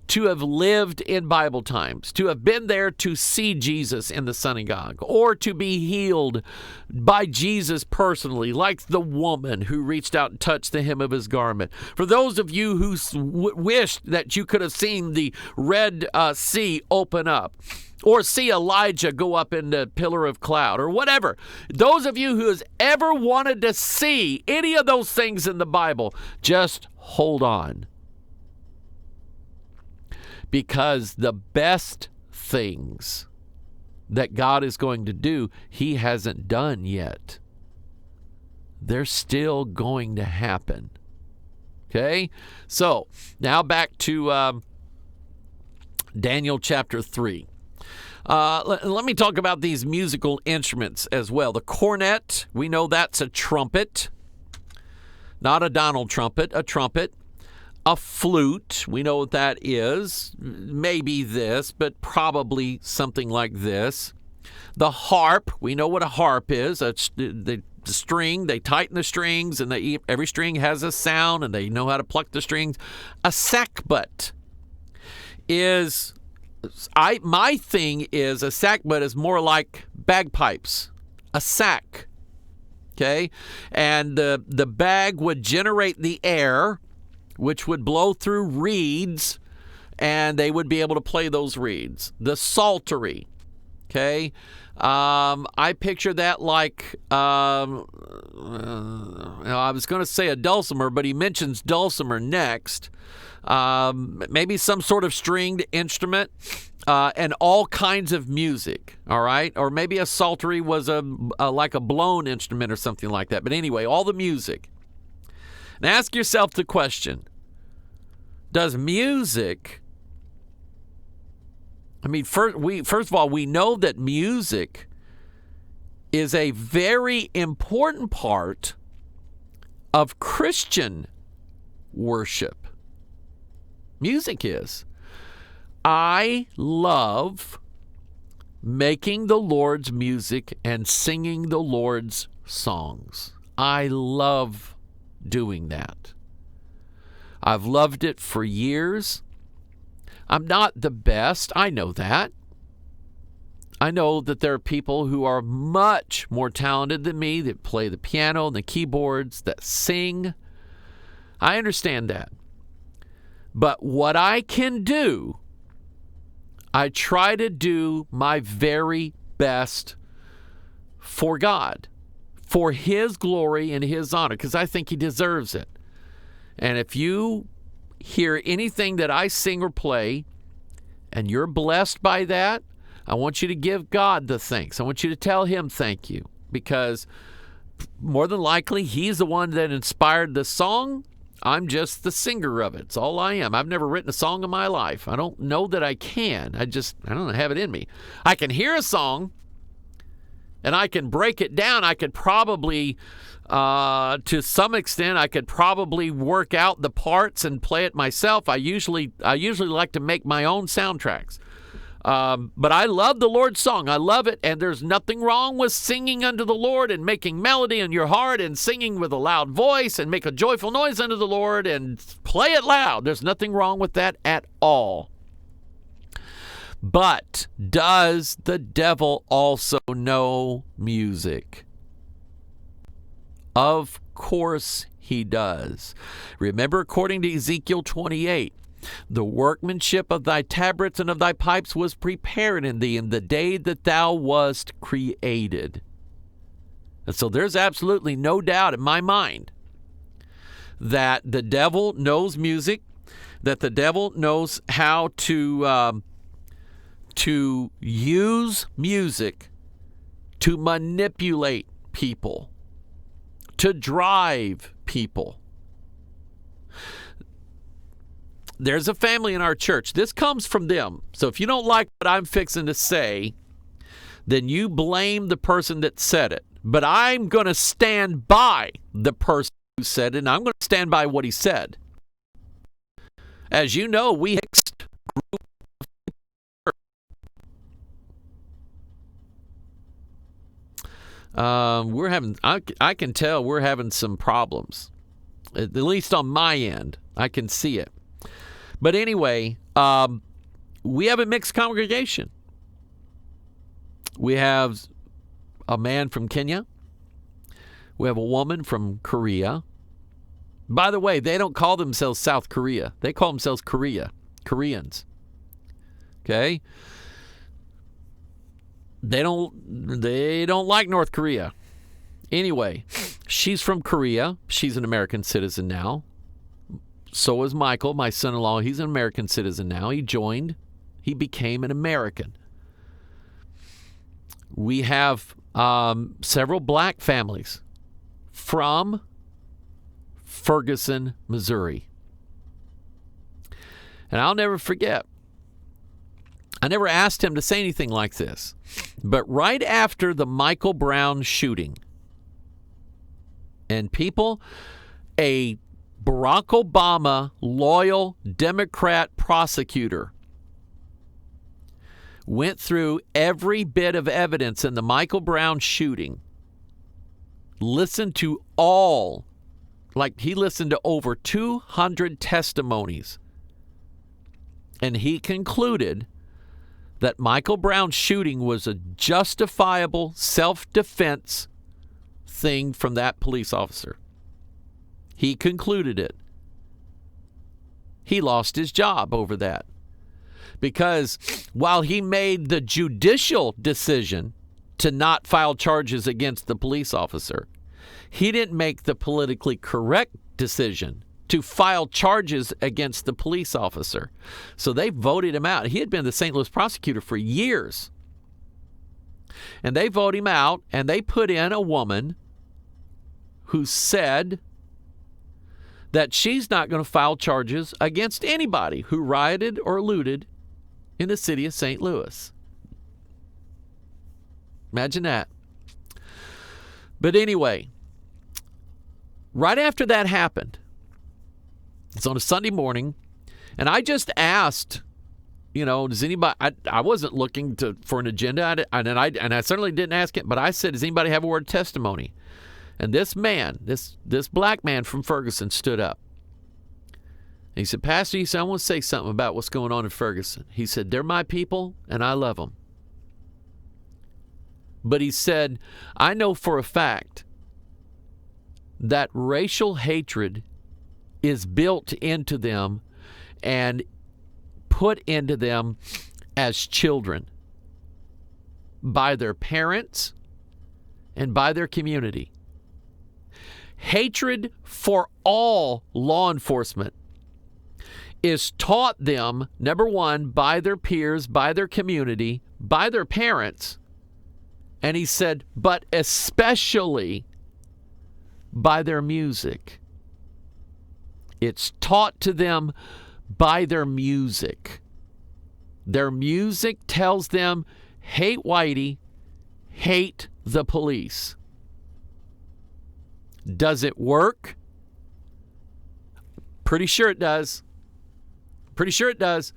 to have lived in Bible times, to have been there to see Jesus in the synagogue, or to be healed by Jesus personally, like the woman who reached out and touched the hem of his garment. For those of you who wished that you could have seen the Red Sea open up, or see Elijah go up in the pillar of cloud, or whatever. Those of you who has ever wanted to see any of those things in the Bible, just hold on. Because the best things that God is going to do, he hasn't done yet. They're still going to happen. Okay? So, now back to Daniel chapter 3. Let me talk about these musical instruments as well. The cornet, we know that's a trumpet. Not a Donald trumpet, a trumpet. a flute. We know what that is. Maybe this, but probably something like this. The harp. We know what a harp is. The string, they tighten the strings, and every string has a sound, and they know how to pluck the strings. A sackbut is, my thing is, a sackbut is more like bagpipes. A sack. Okay? And the bag would generate the air, which would blow through reeds, and they would be able to play those reeds. The psaltery, okay? I picture that like, I was going to say a dulcimer, but he mentions dulcimer next. Maybe some sort of stringed instrument, and all kinds of music, all right? Or maybe a psaltery was like a blown instrument or something like that. But anyway, all the music. And ask yourself the question, does music, first of all, we know that music is a very important part of Christian worship. Music is. I love making the Lord's music and singing the Lord's songs. I love doing that. I've loved it for years. I'm not the best. I know that. I know that there are people who are much more talented than me that play the piano and the keyboards, that sing. I understand that. But what I can do, I try to do my very best for God, for His glory and His honor, because I think He deserves it. And if you hear anything that I sing or play, and you're blessed by that, I want you to give God the thanks. I want you to tell Him thank you, because more than likely He's the one that inspired the song. I'm just the singer of it. It's all I am. I've never written a song in my life. I don't know that I can. I don't have it in me. I can hear a song, and I can break it down. I could probably, to some extent, I could probably work out the parts and play it myself. I usually like to make my own soundtracks. But I love the Lord's song. I love it, and there's nothing wrong with singing unto the Lord and making melody in your heart and singing with a loud voice and make a joyful noise unto the Lord and play it loud. There's nothing wrong with that at all. But does the devil also know music? Of course he does. Remember, according to Ezekiel 28, the workmanship of thy tabrets and of thy pipes was prepared in thee in the day that thou wast created. And so there's absolutely no doubt in my mind that the devil knows music, that the devil knows how to use music to manipulate people, to drive people. There's a family in our church. This comes from them. So if you don't like what I'm fixing to say, then you blame the person that said it. But I'm going to stand by the person who said it, and I'm going to stand by what he said. As you know, we we're having, I can tell we're having some problems. At least on my end, I can see it. But anyway, we have a mixed congregation. We have a man from Kenya. We have a woman from Korea. By the way, they don't call themselves South Korea. They call themselves Koreans. Okay? They don't like North Korea. Anyway, she's from Korea. She's an American citizen now. So is Michael, my son-in-law. He's an American citizen now. He became an American. We have several black families from Ferguson, Missouri. And I'll never forget, I never asked him to say anything like this, but right after the Michael Brown shooting, and people, a Barack Obama, loyal Democrat prosecutor, went through every bit of evidence in the Michael Brown shooting, listened to all, like he listened to over 200 testimonies, and he concluded that Michael Brown's shooting was a justifiable self-defense thing from that police officer. He concluded it. He lost his job over that. Because while he made the judicial decision to not file charges against the police officer, he didn't make the politically correct decision to file charges against the police officer. So they voted him out. He had been the St. Louis prosecutor for years. And they voted him out, and they put in a woman who said that she's not going to file charges against anybody who rioted or looted in the city of St. Louis. Imagine that. But anyway, right after that happened, it's on a Sunday morning, and I just asked, does anybody, I wasn't looking for an agenda, and I certainly didn't ask it, but I said, does anybody have a word of testimony? And this man, this black man from Ferguson stood up. And he said, Pastor, I want to say something about what's going on in Ferguson. He said, they're my people, and I love them. But he said, I know for a fact that racial hatred is built into them and put into them as children by their parents and by their community. Hatred for all law enforcement is taught them, number one, by their peers, by their community, by their parents, and he said, but especially by their music. It's taught to them by their music. Their music tells them, hate Whitey, hate the police. Does it work? Pretty sure it does. Pretty sure it does.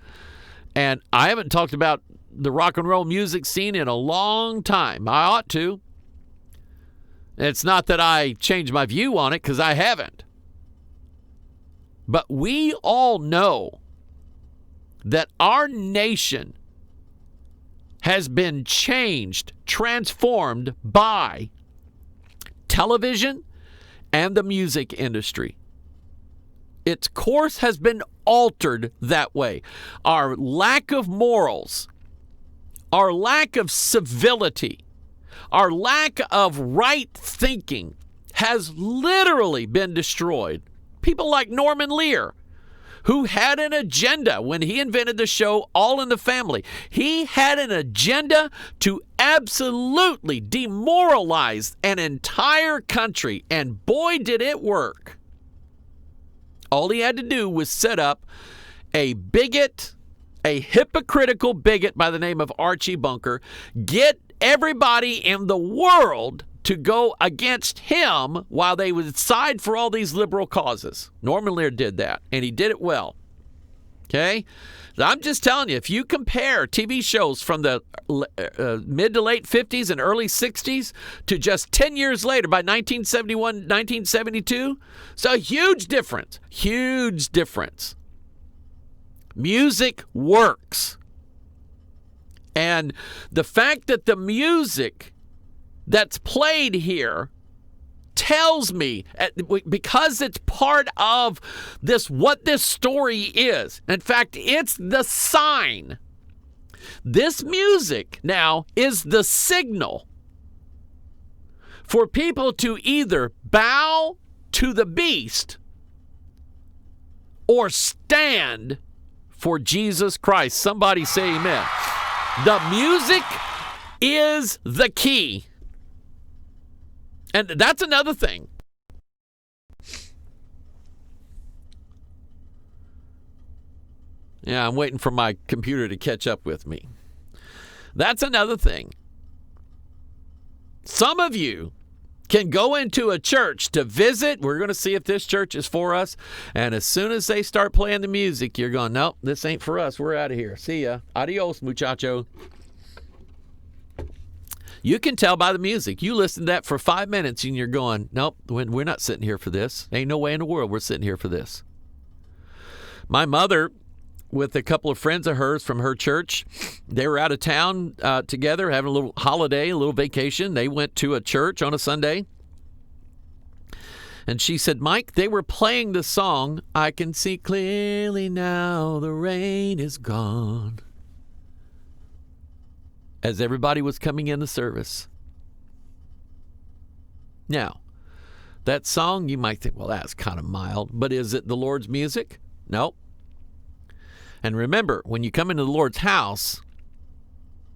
And I haven't talked about the rock and roll music scene in a long time. I ought to. It's not that I changed my view on it, because I haven't. But we all know that our nation has been changed, transformed by television and the music industry. Its course has been altered that way. Our lack of morals, our lack of civility, our lack of right thinking has literally been destroyed. People like Norman Lear, who had an agenda when he invented the show All in the Family. He had an agenda to absolutely demoralize an entire country, and boy, did it work. All he had to do was set up a bigot, a hypocritical bigot by the name of Archie Bunker, get everybody in the world to go against him while they would side for all these liberal causes. Norman Lear did that, and he did it well. Okay? I'm just telling you, if you compare TV shows from the mid to late 50s and early 60s to just 10 years later, by 1971, 1972, it's a huge difference. Huge difference. Music works. And the fact that the music that's played here tells me, because it's part of this, what this story is. In fact, it's the sign. This music now is the signal for people to either bow to the beast or stand for Jesus Christ. Somebody say amen. The music is the key. And that's another thing. Yeah, I'm waiting for my computer to catch up with me. That's another thing. Some of you can go into a church to visit. We're going to see if this church is for us. And as soon as they start playing the music, you're going, nope, this ain't for us. We're out of here. See ya. Adios, muchacho. You can tell by the music. You listen to that for 5 minutes and you're going, nope, we're not sitting here for this. Ain't no way in the world we're sitting here for this. My mother, with a couple of friends of hers from her church, they were out of town together, having a little holiday, a little vacation. They went to a church on a Sunday. And she said, Mike, they were playing the song, I can see clearly now the rain is gone, as everybody was coming in the service. Now, that song, you might think, well, that's kind of mild, but is it the Lord's music? No. And remember, when you come into the Lord's house,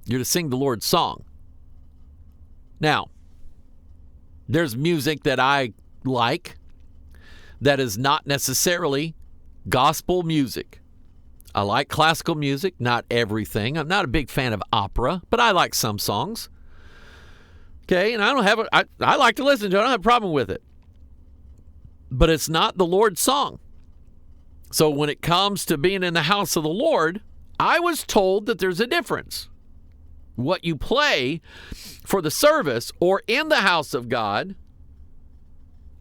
you're to sing the Lord's song. Now, there's music that I like that is not necessarily gospel music. I like classical music, not everything. I'm not a big fan of opera, but I like some songs. Okay, and I like to listen to it. I don't have a problem with it. But it's not the Lord's song. So when it comes to being in the house of the Lord, I was told that there's a difference. What you play for the service or in the house of God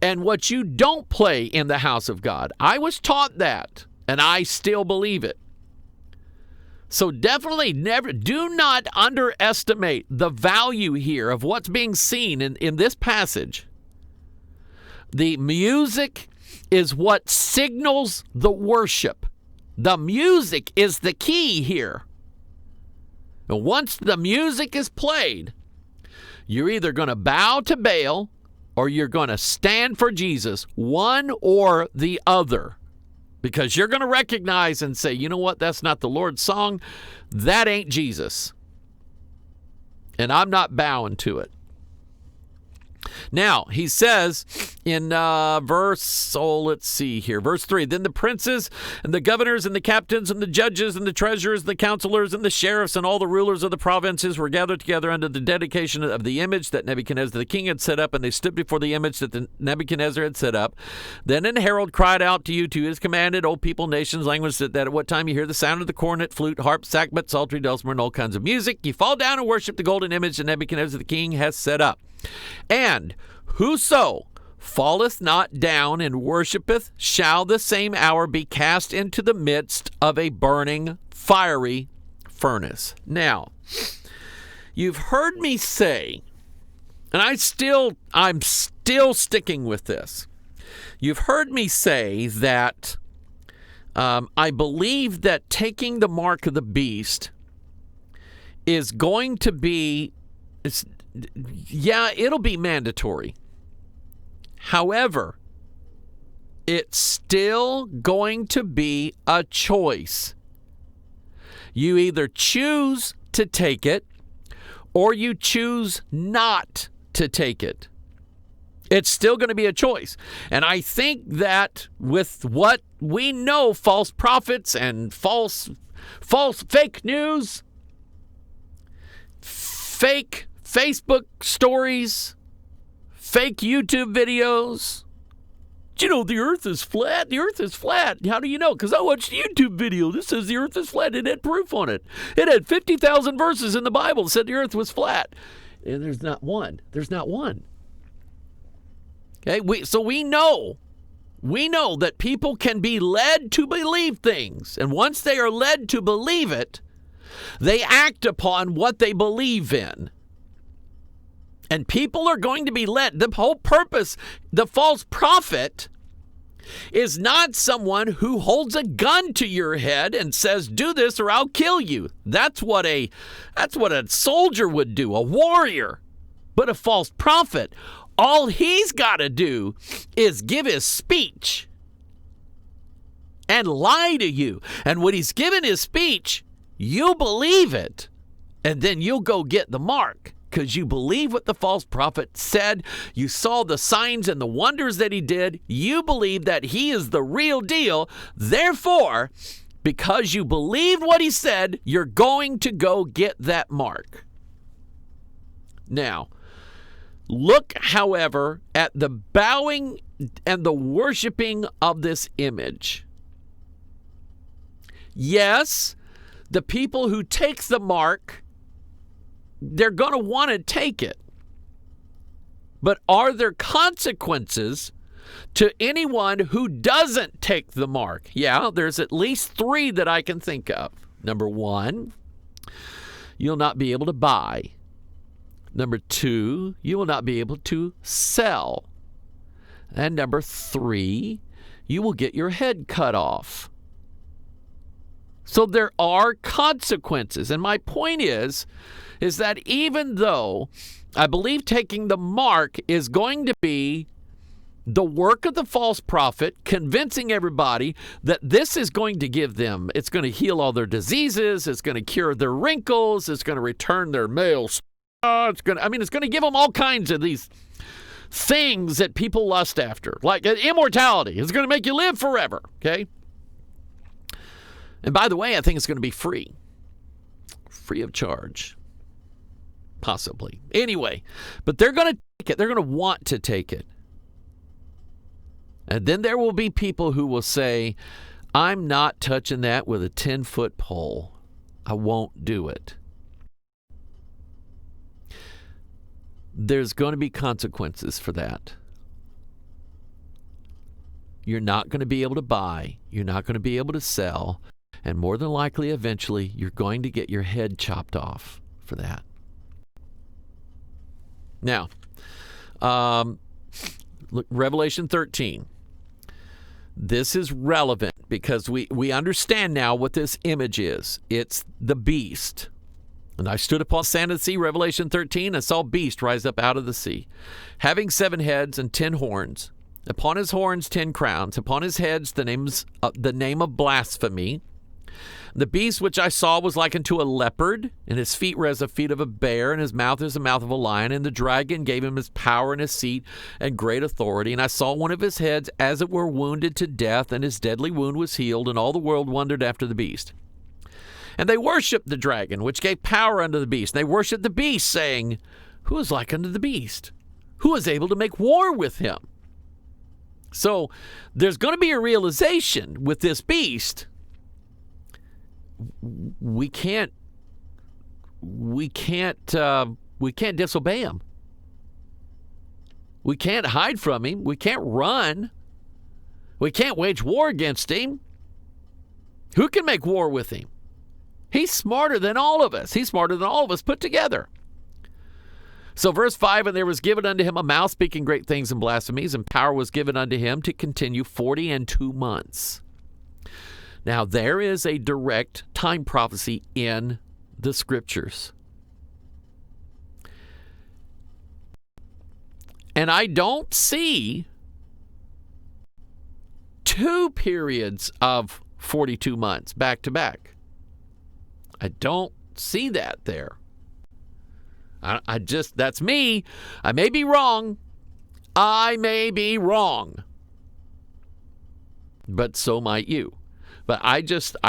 and what you don't play in the house of God. I was taught that, and I still believe it. So definitely do not underestimate the value here of what's being seen in this passage. The music is what signals the worship. The music is the key here. And once the music is played, you're either going to bow to Baal or you're going to stand for Jesus, one or the other. Because you're going to recognize and say, you know what, that's not the Lord's song. That ain't Jesus. And I'm not bowing to it. Now, he says in verse 3, then the princes and the governors and the captains and the judges and the treasurers and the counselors and the sheriffs and all the rulers of the provinces were gathered together under the dedication of the image that Nebuchadnezzar the king had set up, and they stood before the image that Nebuchadnezzar had set up. Then an herald cried out to you, to his commanded, O people, nations, languages, that at what time you hear the sound of the cornet, flute, harp, sackbut, psaltery, dulcimer, and all kinds of music, you fall down and worship the golden image that Nebuchadnezzar the king has set up. And whoso falleth not down and worshipeth shall the same hour be cast into the midst of a burning fiery furnace. Now, you've heard me say, and I'm still sticking with this. You've heard me say that I believe that taking the mark of the beast is going to be, it'll be mandatory. However, it's still going to be a choice. You either choose to take it or you choose not to take it. It's still going to be a choice. And I think that with what we know, false prophets and false fake news, fake Facebook stories, fake YouTube videos. You know, the earth is flat. The earth is flat. How do you know? Because I watched a YouTube video. This says the earth is flat. It had proof on it. It had 50,000 verses in the Bible that said the earth was flat. And there's not one. There's not one. Okay, so we know that people can be led to believe things. And once they are led to believe it, they act upon what they believe in. And people are going to be led. The whole purpose, the false prophet is not someone who holds a gun to your head and says, do this or I'll kill you. That's what a soldier would do, a warrior. But a false prophet, all he's got to do is give his speech and lie to you. And when he's given his speech, you'll believe it. And then you'll go get the mark. Because you believe what the false prophet said. You saw the signs and the wonders that he did. You believe that he is the real deal. Therefore, because you believed what he said, you're going to go get that mark. Now, Look, however, at the bowing and the worshiping of this image. Yes, the people who take the mark, they're going to want to take it. But are there consequences to anyone who doesn't take the mark? Yeah, there's at least 3 that I can think of. Number 1, you'll not be able to buy. Number 2, you will not be able to sell. And number 3, you will get your head cut off. So there are consequences. And my point is that even though I believe taking the mark is going to be the work of the false prophet, convincing everybody that this is going to give them, it's going to heal all their diseases, it's going to cure their wrinkles, it's going to return their male, it's going to give them all kinds of these things that people lust after, like immortality. It's going to make you live forever, okay? And by the way, I think it's going to be free of charge. Possibly. Anyway, but they're going to take it. They're going to want to take it. And then there will be people who will say, I'm not touching that with a 10-foot pole. I won't do it. There's going to be consequences for that. You're not going to be able to buy. You're not going to be able to sell. And more than likely, eventually, you're going to get your head chopped off for that. Now, look, Revelation 13. This is relevant because we understand now what this image is. It's the beast. And I stood upon the sand of the sea, Revelation 13, and saw a beast rise up out of the sea, having 7 heads and 10 horns. Upon his horns 10 crowns. Upon his heads the name of blasphemy. The beast which I saw was like unto a leopard, and his feet were as the feet of a bear, and his mouth is the mouth of a lion. And the dragon gave him his power and his seat and great authority. And I saw one of his heads as it were wounded to death, and his deadly wound was healed, and all the world wondered after the beast. And they worshipped the dragon, which gave power unto the beast. And they worshipped the beast, saying, Who is like unto the beast? Who is able to make war with him? So there's going to be a realization with this beast. We can't disobey him. We can't hide from him. We can't run. We can't wage war against him. Who can make war with him? He's smarter than all of us. He's smarter than all of us put together. So verse 5, and there was given unto him a mouth speaking great things and blasphemies, and power was given unto him to continue 42 months. Now, there is a direct time prophecy in the Scriptures. And I don't see 2 periods of 42 months back to back. I don't see that there. That's me. I may be wrong. But so might you. But I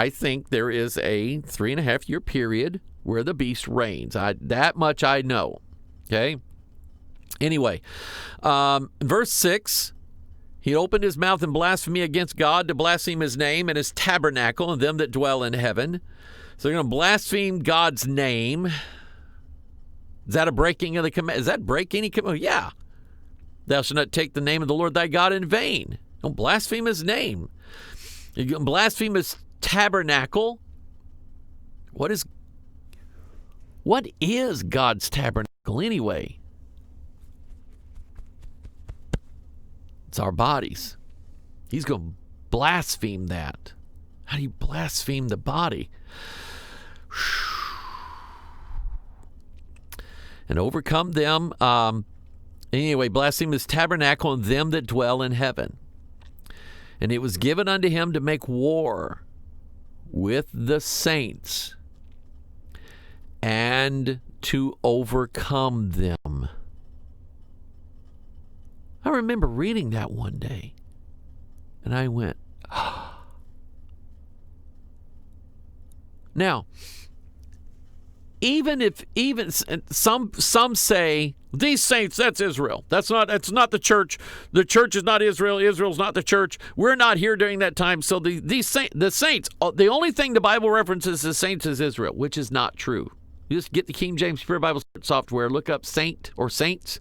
think there is a 3.5-year period where the beast reigns. That much I know. Okay? Anyway, verse 6, he opened his mouth in blasphemy against God to blaspheme his name and his tabernacle and them that dwell in heaven. So they're going to blaspheme God's name. Is that a breaking of the command? Is that break any command? Yeah. Thou shalt not take the name of the Lord thy God in vain. Don't blaspheme his name. You can blaspheme his tabernacle. What is God's tabernacle anyway? It's our bodies. He's going to blaspheme that. How do you blaspheme the body? And overcome them. Anyway, blaspheme his tabernacle and them that dwell in heaven. And it was given unto him to make war with the saints and to overcome them. I remember reading that one day, and I went, Now, some say these saints, that's Israel. That's not the church. The church is not Israel. Israel's not the church. We're not here during that time. So the saints, the only thing the Bible references the saints is Israel, which is not true. You just get the King James Spirit Bible software, look up saint or saints.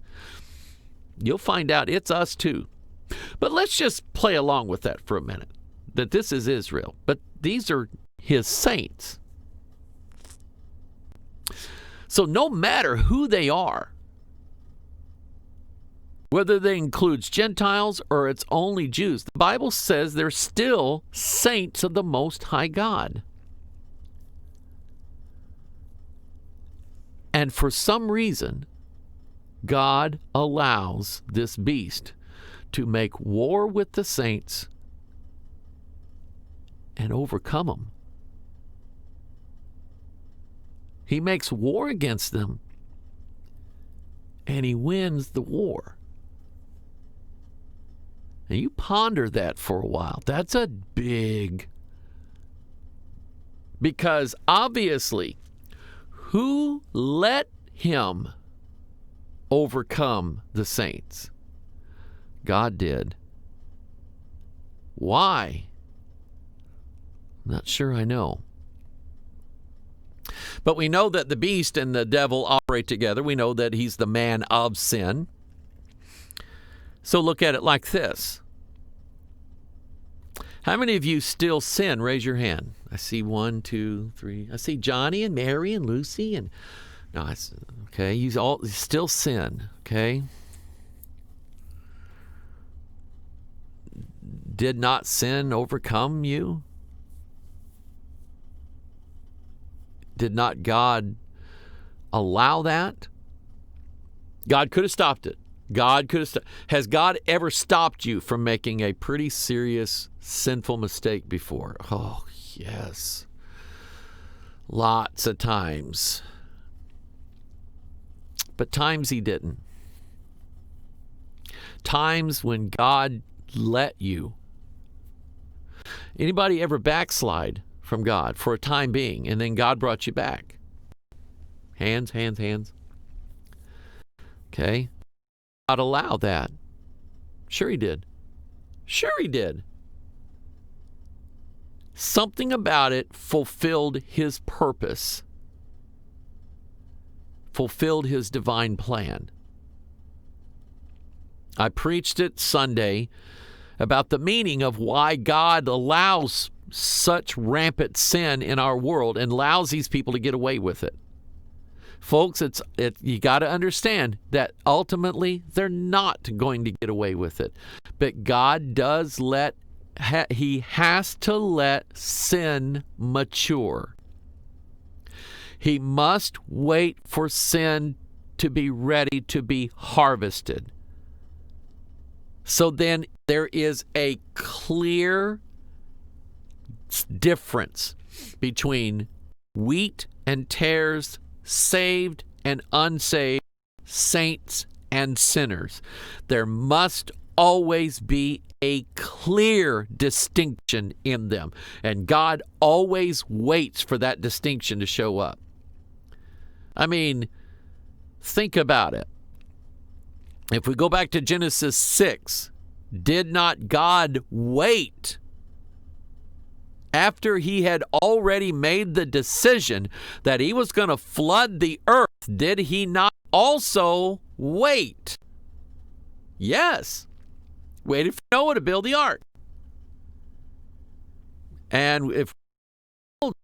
You'll find out it's us too. But let's just play along with that for a minute, that this is Israel, but these are his saints. So no matter who they are, whether they includes Gentiles or it's only Jews, the Bible says they're still saints of the Most High God. And for some reason, God allows this beast to make war with the saints and overcome them. He makes war against them, and he wins the war. And you ponder that for a while. That's a big... Because obviously, who let him overcome the saints? God did. Why? Not sure I know. But we know that the beast and the devil operate together. We know that he's the man of sin. So look at it like this. How many of you still sin? Raise your hand. I see 1, 2, 3. I see Johnny and Mary and Lucy and no, okay. You still sin. Okay. Did not sin overcome you? Did not God allow that? God could have stopped it. God could have Has God ever stopped you from making a pretty serious sinful mistake before? Oh, yes. Lots of times. But times he didn't. Times when God let you. Anybody ever backslide from God for a time being, and then God brought you back? Hands. Okay. God allowed that. Sure he did. Something about it fulfilled his purpose, fulfilled his divine plan. I preached it Sunday about the meaning of why God allows such rampant sin in our world and allows these people to get away with it. Folks, you got to understand that ultimately they're not going to get away with it. But God does he has to let sin mature. He must wait for sin to be ready to be harvested. So then there is a clear difference between wheat and tares, saved and unsaved, saints and sinners. There must always be a clear distinction in them. And God always waits for that distinction to show up. I mean, think about it. If we go back to Genesis 6, did not God wait after he had already made the decision that he was going to flood the earth? Did he not also wait? Yes. Waited for Noah to build the ark. And if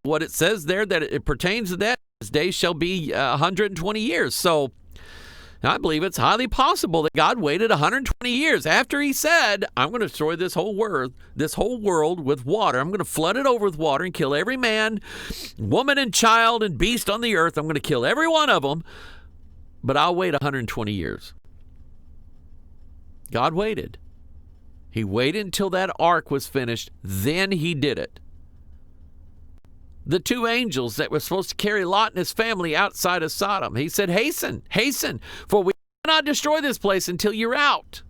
what it says there, that it pertains to that, his days shall be 120 years. So I believe it's highly possible that God waited 120 years after he said, I'm going to destroy this whole world with water. I'm going to flood it over with water and kill every man, woman, and child and beast on the earth. I'm going to kill every one of them, but I'll wait 120 years. God waited. He waited until that ark was finished. Then he did it. The two angels that were supposed to carry Lot and his family outside of Sodom, he said, hasten, for we cannot destroy this place until you're out.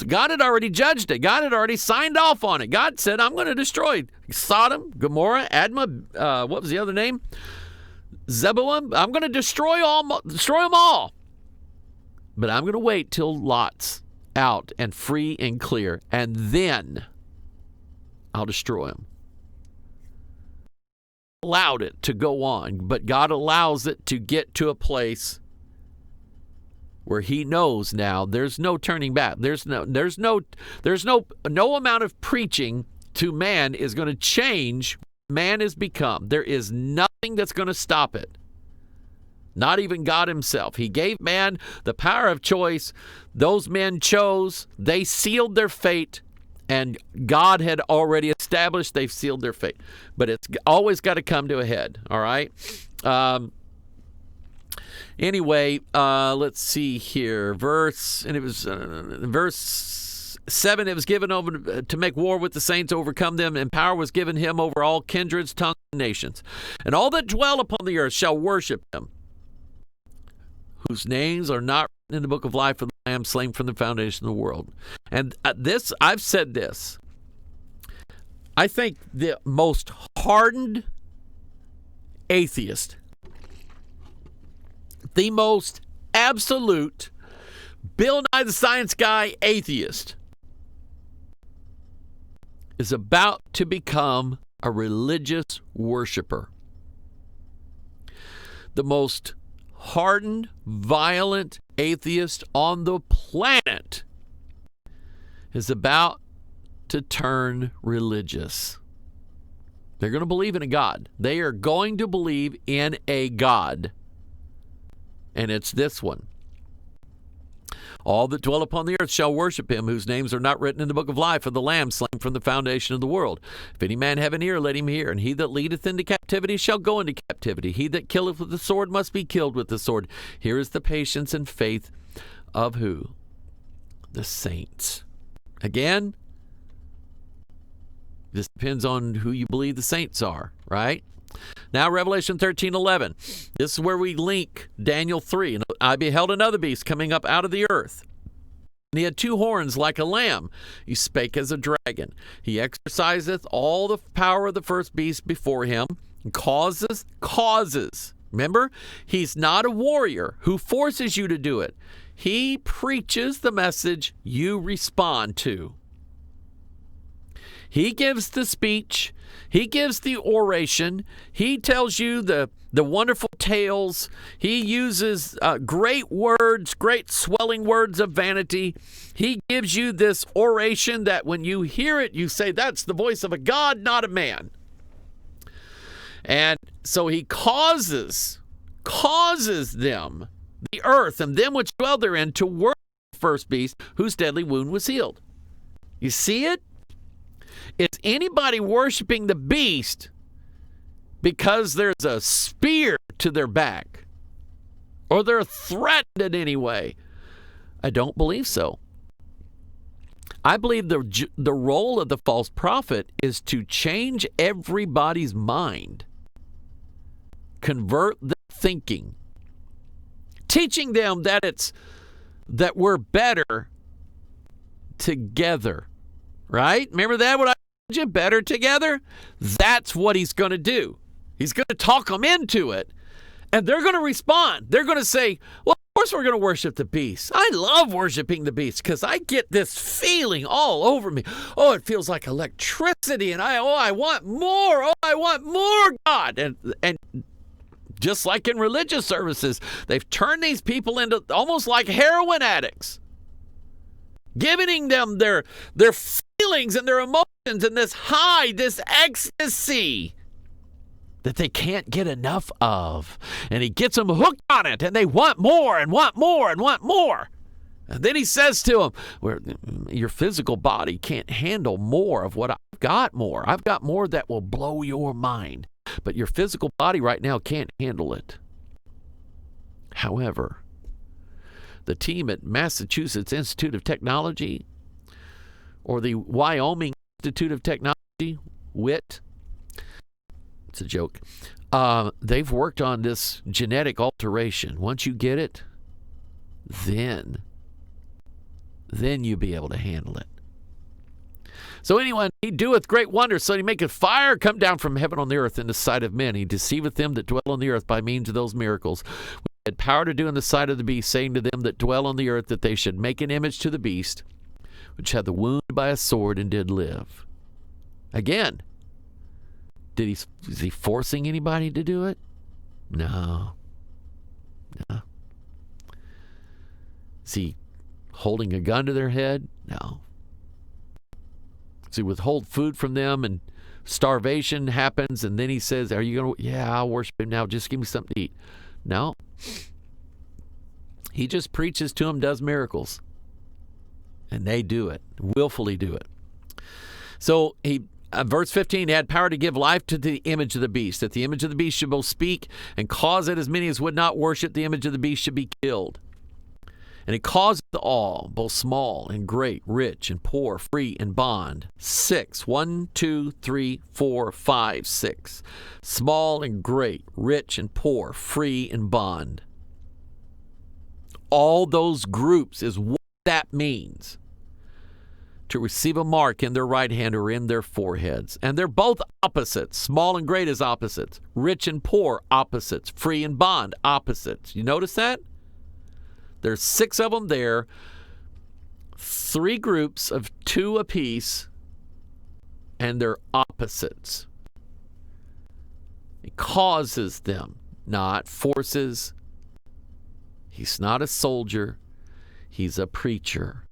God had already judged it. God had already signed off on it. God said, I'm going to destroy Sodom, Gomorrah, Admah, what was the other name? Zeboim. I'm going to destroy them all. But I'm going to wait till Lot's out and free and clear, and then I'll destroy him. Allowed it to go on, but God allows it to get to a place where he knows now there's no turning back. There's no amount of preaching to man is going to change what man has become. There is nothing that's going to stop it. Not even God himself. He gave man the power of choice. Those men chose. They sealed their fate. And God had already established they've sealed their fate. But it's always got to come to a head. All right? Anyway, let's see here. Verse 7, it was given over to make war with the saints, overcome them, and power was given him over all kindreds, tongues, and nations. And all that dwell upon the earth shall worship him, whose names are not written in the book of life of the Lamb slain from the foundation of the world. And I've said this. I think the most hardened atheist, the most absolute Bill Nye the Science Guy atheist, is about to become a religious worshiper. The most hardened, violent atheist on the planet is about to turn religious. They're going to believe in a God. They are going to believe in a God. And it's this one. All that dwell upon the earth shall worship him, whose names are not written in the book of life of the Lamb slain from the foundation of the world. If any man have an ear, let him hear. And he that leadeth into captivity shall go into captivity. He that killeth with the sword must be killed with the sword. Here is the patience and faith of who? The saints. Again, this depends on who you believe the saints are, right? Now, Revelation 13:11. This is where we link Daniel 3. And I beheld another beast coming up out of the earth. And he had two horns like a lamb. He spake as a dragon. He exerciseth all the power of the first beast before him, and causes. Remember, he's not a warrior who forces you to do it. He preaches the message you respond to. He gives the speech. He gives the oration. He tells you the wonderful tales. He uses great words, great swelling words of vanity. He gives you this oration that when you hear it, you say, that's the voice of a God, not a man. And so he causes them, the earth, and them which dwell therein, to worship the first beast, whose deadly wound was healed. You see it? Is anybody worshiping the beast because there's a spear to their back or they're threatened in any way? I don't believe so. I believe the role of the false prophet is to change everybody's mind, convert their thinking, teaching them that we're better together. Right? Remember that? What I told you? Better together? That's what he's going to do. He's going to talk them into it. And they're going to respond. They're going to say, well, of course we're going to worship the beast. I love worshiping the beast because I get this feeling all over me. Oh, it feels like electricity. And I want more. Oh, I want more, God. And just like in religious services, they've turned these people into almost like heroin addicts, giving them their feelings and their emotions and this high, this ecstasy that they can't get enough of. And he gets them hooked on it, and they want more and want more and want more. And then he says to them, your physical body can't handle more of what I've got more. I've got more that will blow your mind. But your physical body right now can't handle it. However, the team at Massachusetts Institute of Technology or the Wyoming Institute of Technology, WIT, it's a joke, they've worked on this genetic alteration. Once you get it, then then you'll be able to handle it. So anyway, he doeth great wonders, so he maketh fire come down from heaven on the earth in the sight of men. He deceiveth them that dwell on the earth by means of those miracles, which he had power to do in the sight of the beast, saying to them that dwell on the earth that they should make an image to the beast, which had the wound by a sword and did live. Again, is he forcing anybody to do it? No. Is he holding a gun to their head? No. Does he withhold food from them and starvation happens and then he says, are you going to, yeah, I'll worship him now. Just give me something to eat. No. He just preaches to them, does miracles. And they do it, willfully do it. So verse 15, he had power to give life to the image of the beast, that the image of the beast should both speak and cause that as many as would not worship the image of the beast should be killed. And he causeth all, both small and great, rich and poor, free and bond. 6. 1, 2, 3, 4, 5, 6. Small and great, rich and poor, free and bond. All those groups is what that means. To receive a mark in their right hand or in their foreheads. And they're both opposites. Small and great is opposites. Rich and poor, opposites. Free and bond, opposites. You notice that? There's 6 of them there, 3 groups of 2 apiece, and they're opposites. It causes them, not forces. He's not a soldier. He's a preacher.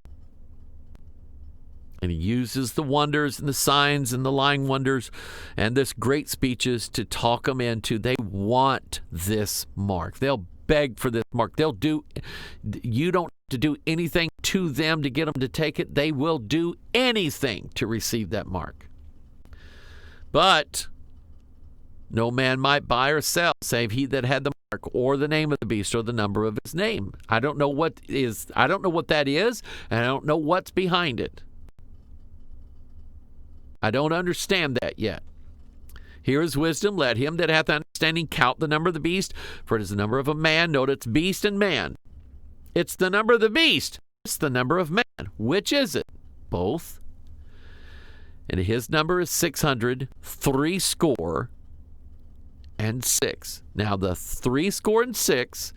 And he uses the wonders and the signs and the lying wonders and this great speeches to talk them into. They want this mark. They'll beg for this mark. You don't have to do anything to them to get them to take it. They will do anything to receive that mark. But no man might buy or sell, save he that had the mark, or the name of the beast, or the number of his name. I don't know what that is, and I don't know what's behind it. I don't understand that yet. Here is wisdom. Let him that hath understanding count the number of the beast, for it is the number of a man. Note it's beast and man. It's the number of the beast. It's the number of man. Which is it? Both. And his number is 666. Now the 66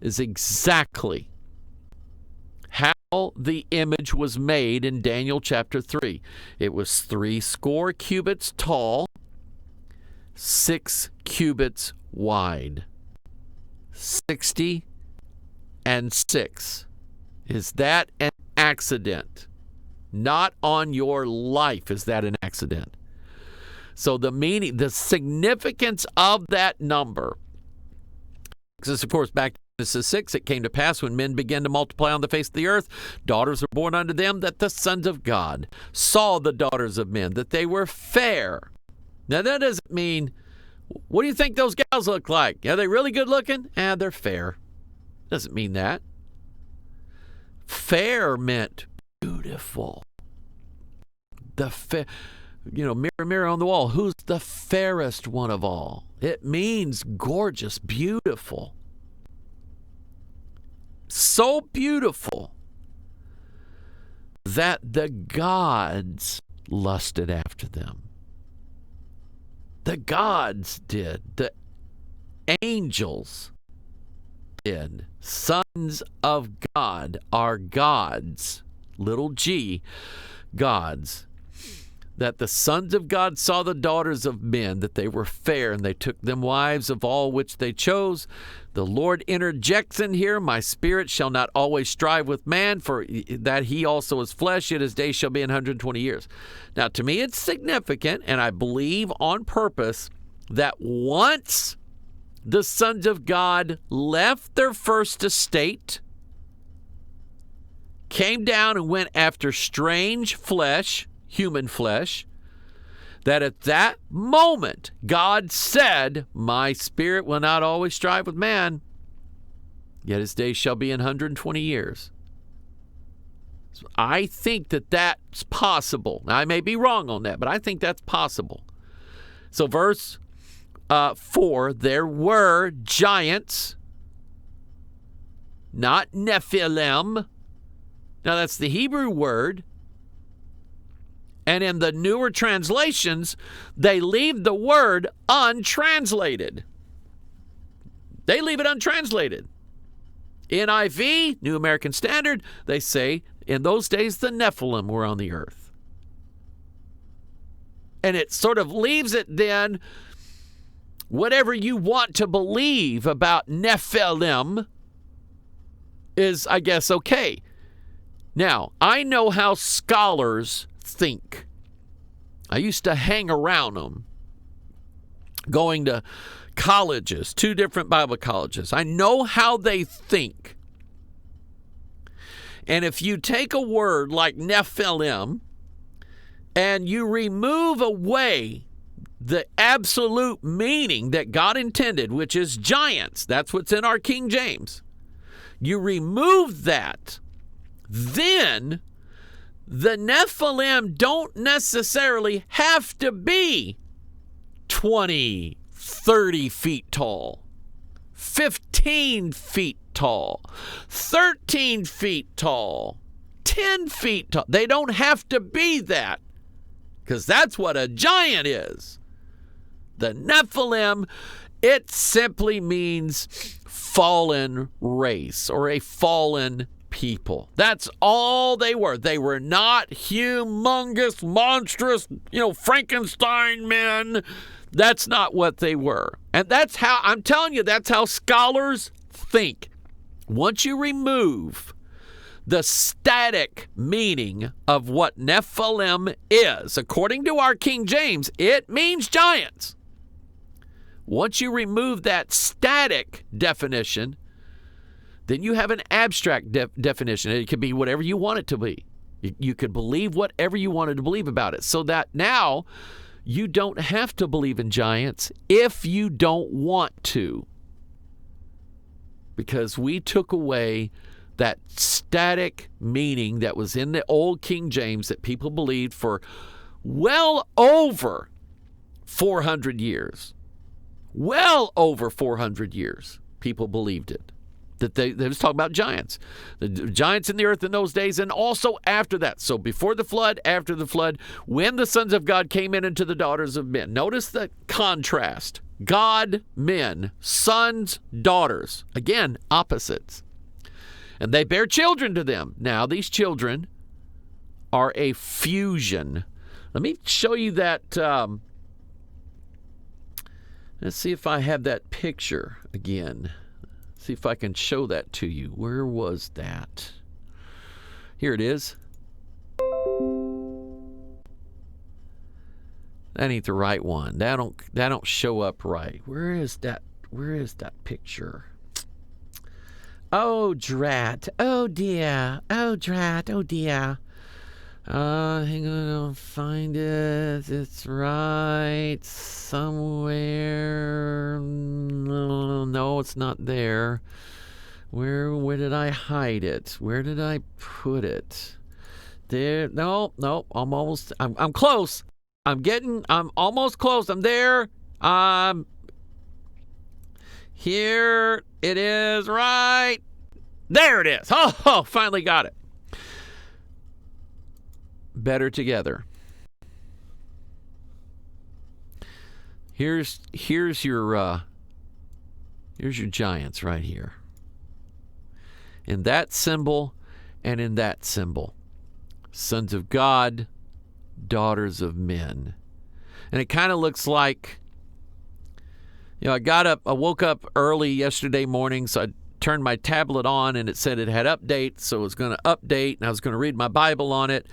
is exactly how the image was made in Daniel chapter 3. It was 60 cubits tall, 6 cubits wide. 60 and 6. Is that an accident? Not on your life is that an accident. So the meaning, the significance of that number, because of course back to Genesis 6, it came to pass when men began to multiply on the face of the earth, daughters were born unto them, that the sons of God saw the daughters of men, that they were fair. Now that doesn't mean, what do you think those gals look like? Are they really good looking? They're fair. Doesn't mean that. Fair meant beautiful. Mirror, mirror on the wall, who's the fairest one of all? It means gorgeous, beautiful. So beautiful that the gods lusted after them. The gods did. The angels did. Sons of God are gods, little g, gods. That the sons of God saw the daughters of men, that they were fair, and they took them wives of all which they chose. The Lord interjects in here, my spirit shall not always strive with man, for that he also is flesh, yet his days shall be 120 years. Now, to me, it's significant, and I believe on purpose, that once the sons of God left their first estate, came down and went after strange flesh, human flesh, that at that moment God said, my spirit will not always strive with man, yet his days shall be 120 years. So I think that that's possible. Now, I may be wrong on that, but I think that's possible. So verse 4, there were giants, not Nephilim, Now, that's the Hebrew word. And in the newer translations, they leave the word untranslated. They leave it untranslated. NIV, New American Standard, they say, in those days the Nephilim were on the earth. And it sort of leaves it then, whatever you want to believe about Nephilim is, I guess, okay. Now, I know how scholars think. I used to hang around them, going to colleges, 2 different Bible colleges. I know how they think. And if you take a word like Nephilim and you remove away the absolute meaning that God intended, which is giants, that's what's in our King James, you remove that, then the Nephilim don't necessarily have to be 20, 30 feet tall, 15 feet tall, 13 feet tall, 10 feet tall. They don't have to be that, because that's what a giant is. The Nephilim, it simply means fallen race or a fallen people. That's all they were. They were not humongous, monstrous, Frankenstein men. That's not what they were. And that's how, I'm telling you, that's how scholars think. Once you remove the static meaning of what Nephilim is, according to our King James, it means giants. Once you remove that static definition, then you have an abstract definition. It could be whatever you want it to be. You could believe whatever you wanted to believe about it. So that now you don't have to believe in giants if you don't want to. Because we took away that static meaning that was in the old King James that people believed for well over 400 years. Well over 400 years, people believed it. That they was talking about giants. The giants in the earth in those days, and also after that. So before the flood, after the flood, when the sons of God came in into the daughters of men. Notice the contrast. God, men, sons, daughters. Again, opposites. And they bear children to them. Now, these children are a fusion. Let me show you that. Let's see if I have that picture again. See if I can show that to you. Where was that? Here it is. That ain't the right one. That don't show up right. Where is that? Where is that picture? Oh, drat. Oh, dear. Oh, drat. Oh, dear. Hang on, I'll find it. It's right somewhere. No, it's not there. Where did I hide it? Where did I put it? There. No. I'm close. I'm almost close. I'm there. Here it is, right there. It is. Oh, finally got it. Better together. Here's your giants right here. In that symbol and in that symbol. Sons of God, daughters of men. And it kind of looks like, I woke up early yesterday morning, so I turned my tablet on and it said it had update, so it was going to update and I was going to read my Bible on it.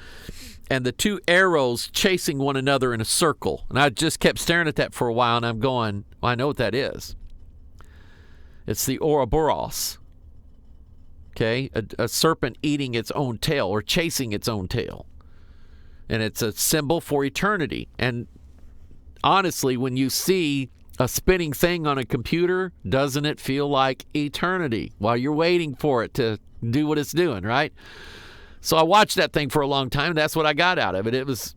And the 2 arrows chasing one another in a circle. And I just kept staring at that for a while, and I'm going, well, I know what that is. It's the Ouroboros. Okay? A serpent eating its own tail or chasing its own tail. And it's a symbol for eternity. And honestly, when you see a spinning thing on a computer, doesn't it feel like eternity while you're waiting for it to do what it's doing, right? So I watched that thing for a long time, and that's what I got out of it. It was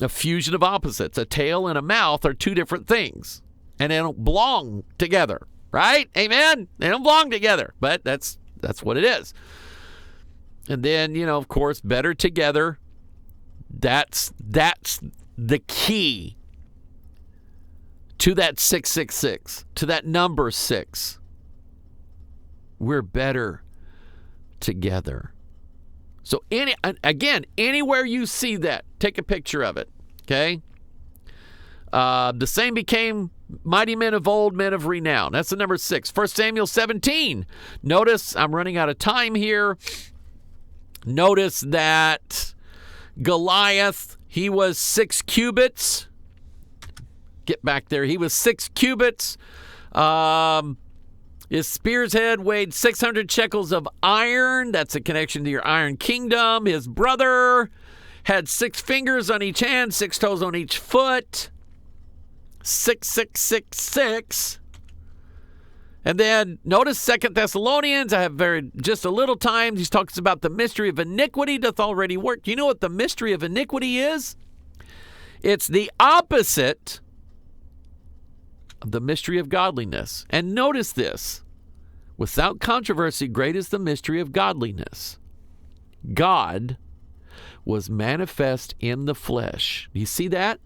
a fusion of opposites. A tail and a mouth are 2 different things, and they don't belong together, right? Amen? They don't belong together, but that's what it is. And then, of course, better together. That's the key to that 666, to that number 6. We're better together. So anywhere you see that, take a picture of it, okay? The same became mighty men of old, men of renown. That's the number 6. 1 Samuel 17. Notice, I'm running out of time here. Notice that Goliath, he was 6 cubits. Get back there. He was 6 cubits. His spear's head weighed 600 shekels of iron. That's a connection to your iron kingdom. His brother had 6 fingers on each hand, 6 toes on each foot. 666. And then notice 2 Thessalonians. I have just a little time. He talks about the mystery of iniquity doth already work. You know what the mystery of iniquity is? It's the opposite of the mystery of godliness. And notice this. Without controversy, great is the mystery of godliness. God was manifest in the flesh. Do you see that?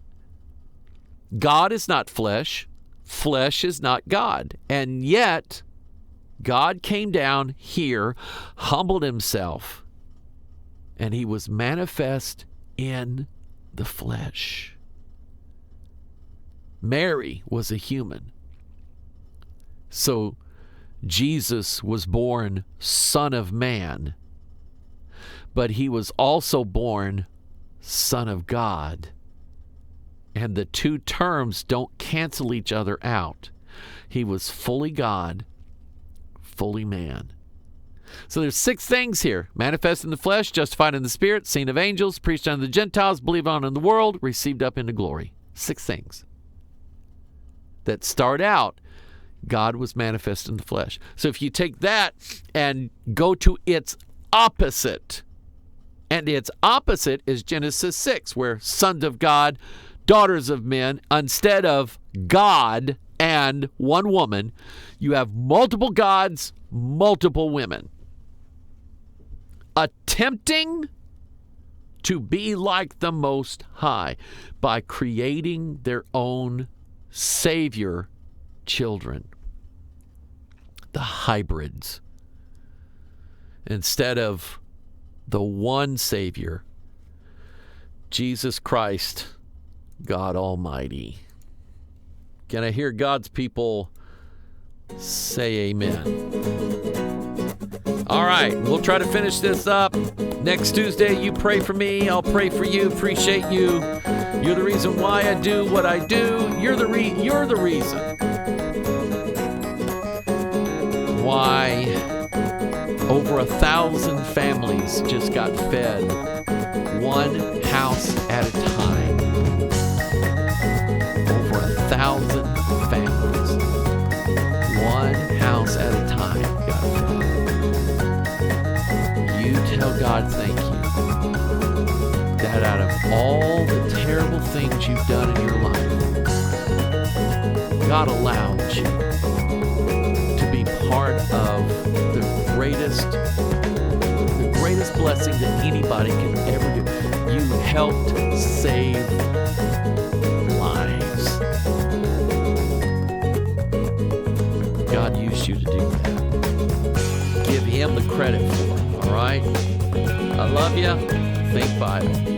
God is not flesh. Flesh is not God. And yet, God came down here, humbled himself, and he was manifest in the flesh. Mary was a human. So Jesus was born Son of Man, but he was also born Son of God. And the two terms don't cancel each other out. He was fully God, fully man. So there's 6 things here. Manifest in the flesh, justified in the spirit, seen of angels, preached unto the Gentiles, believed on in the world, received up into glory. 6 things that start out, God was manifest in the flesh. So if you take that and go to its opposite, and its opposite is Genesis 6, where sons of God, daughters of men, instead of God and one woman, you have multiple gods, multiple women, attempting to be like the Most High by creating their own Savior children, the hybrids, instead of the one Savior, Jesus Christ, God Almighty. Can I hear God's people say amen? All right, we'll try to finish this up. Next Tuesday, you pray for me. I'll pray for you. Appreciate you. You're the reason why I do what I do. You're the reason why over 1,000 families just got fed, one house at a time. Over 1,000 families, one house at a time got fed. You tell God thank you that out of all the terrible things you've done in your life, God allowed you to be part of the greatest blessing that anybody can ever do. You helped save lives. God used you to do that. Give him the credit for it, all right? I love you. Think Bible.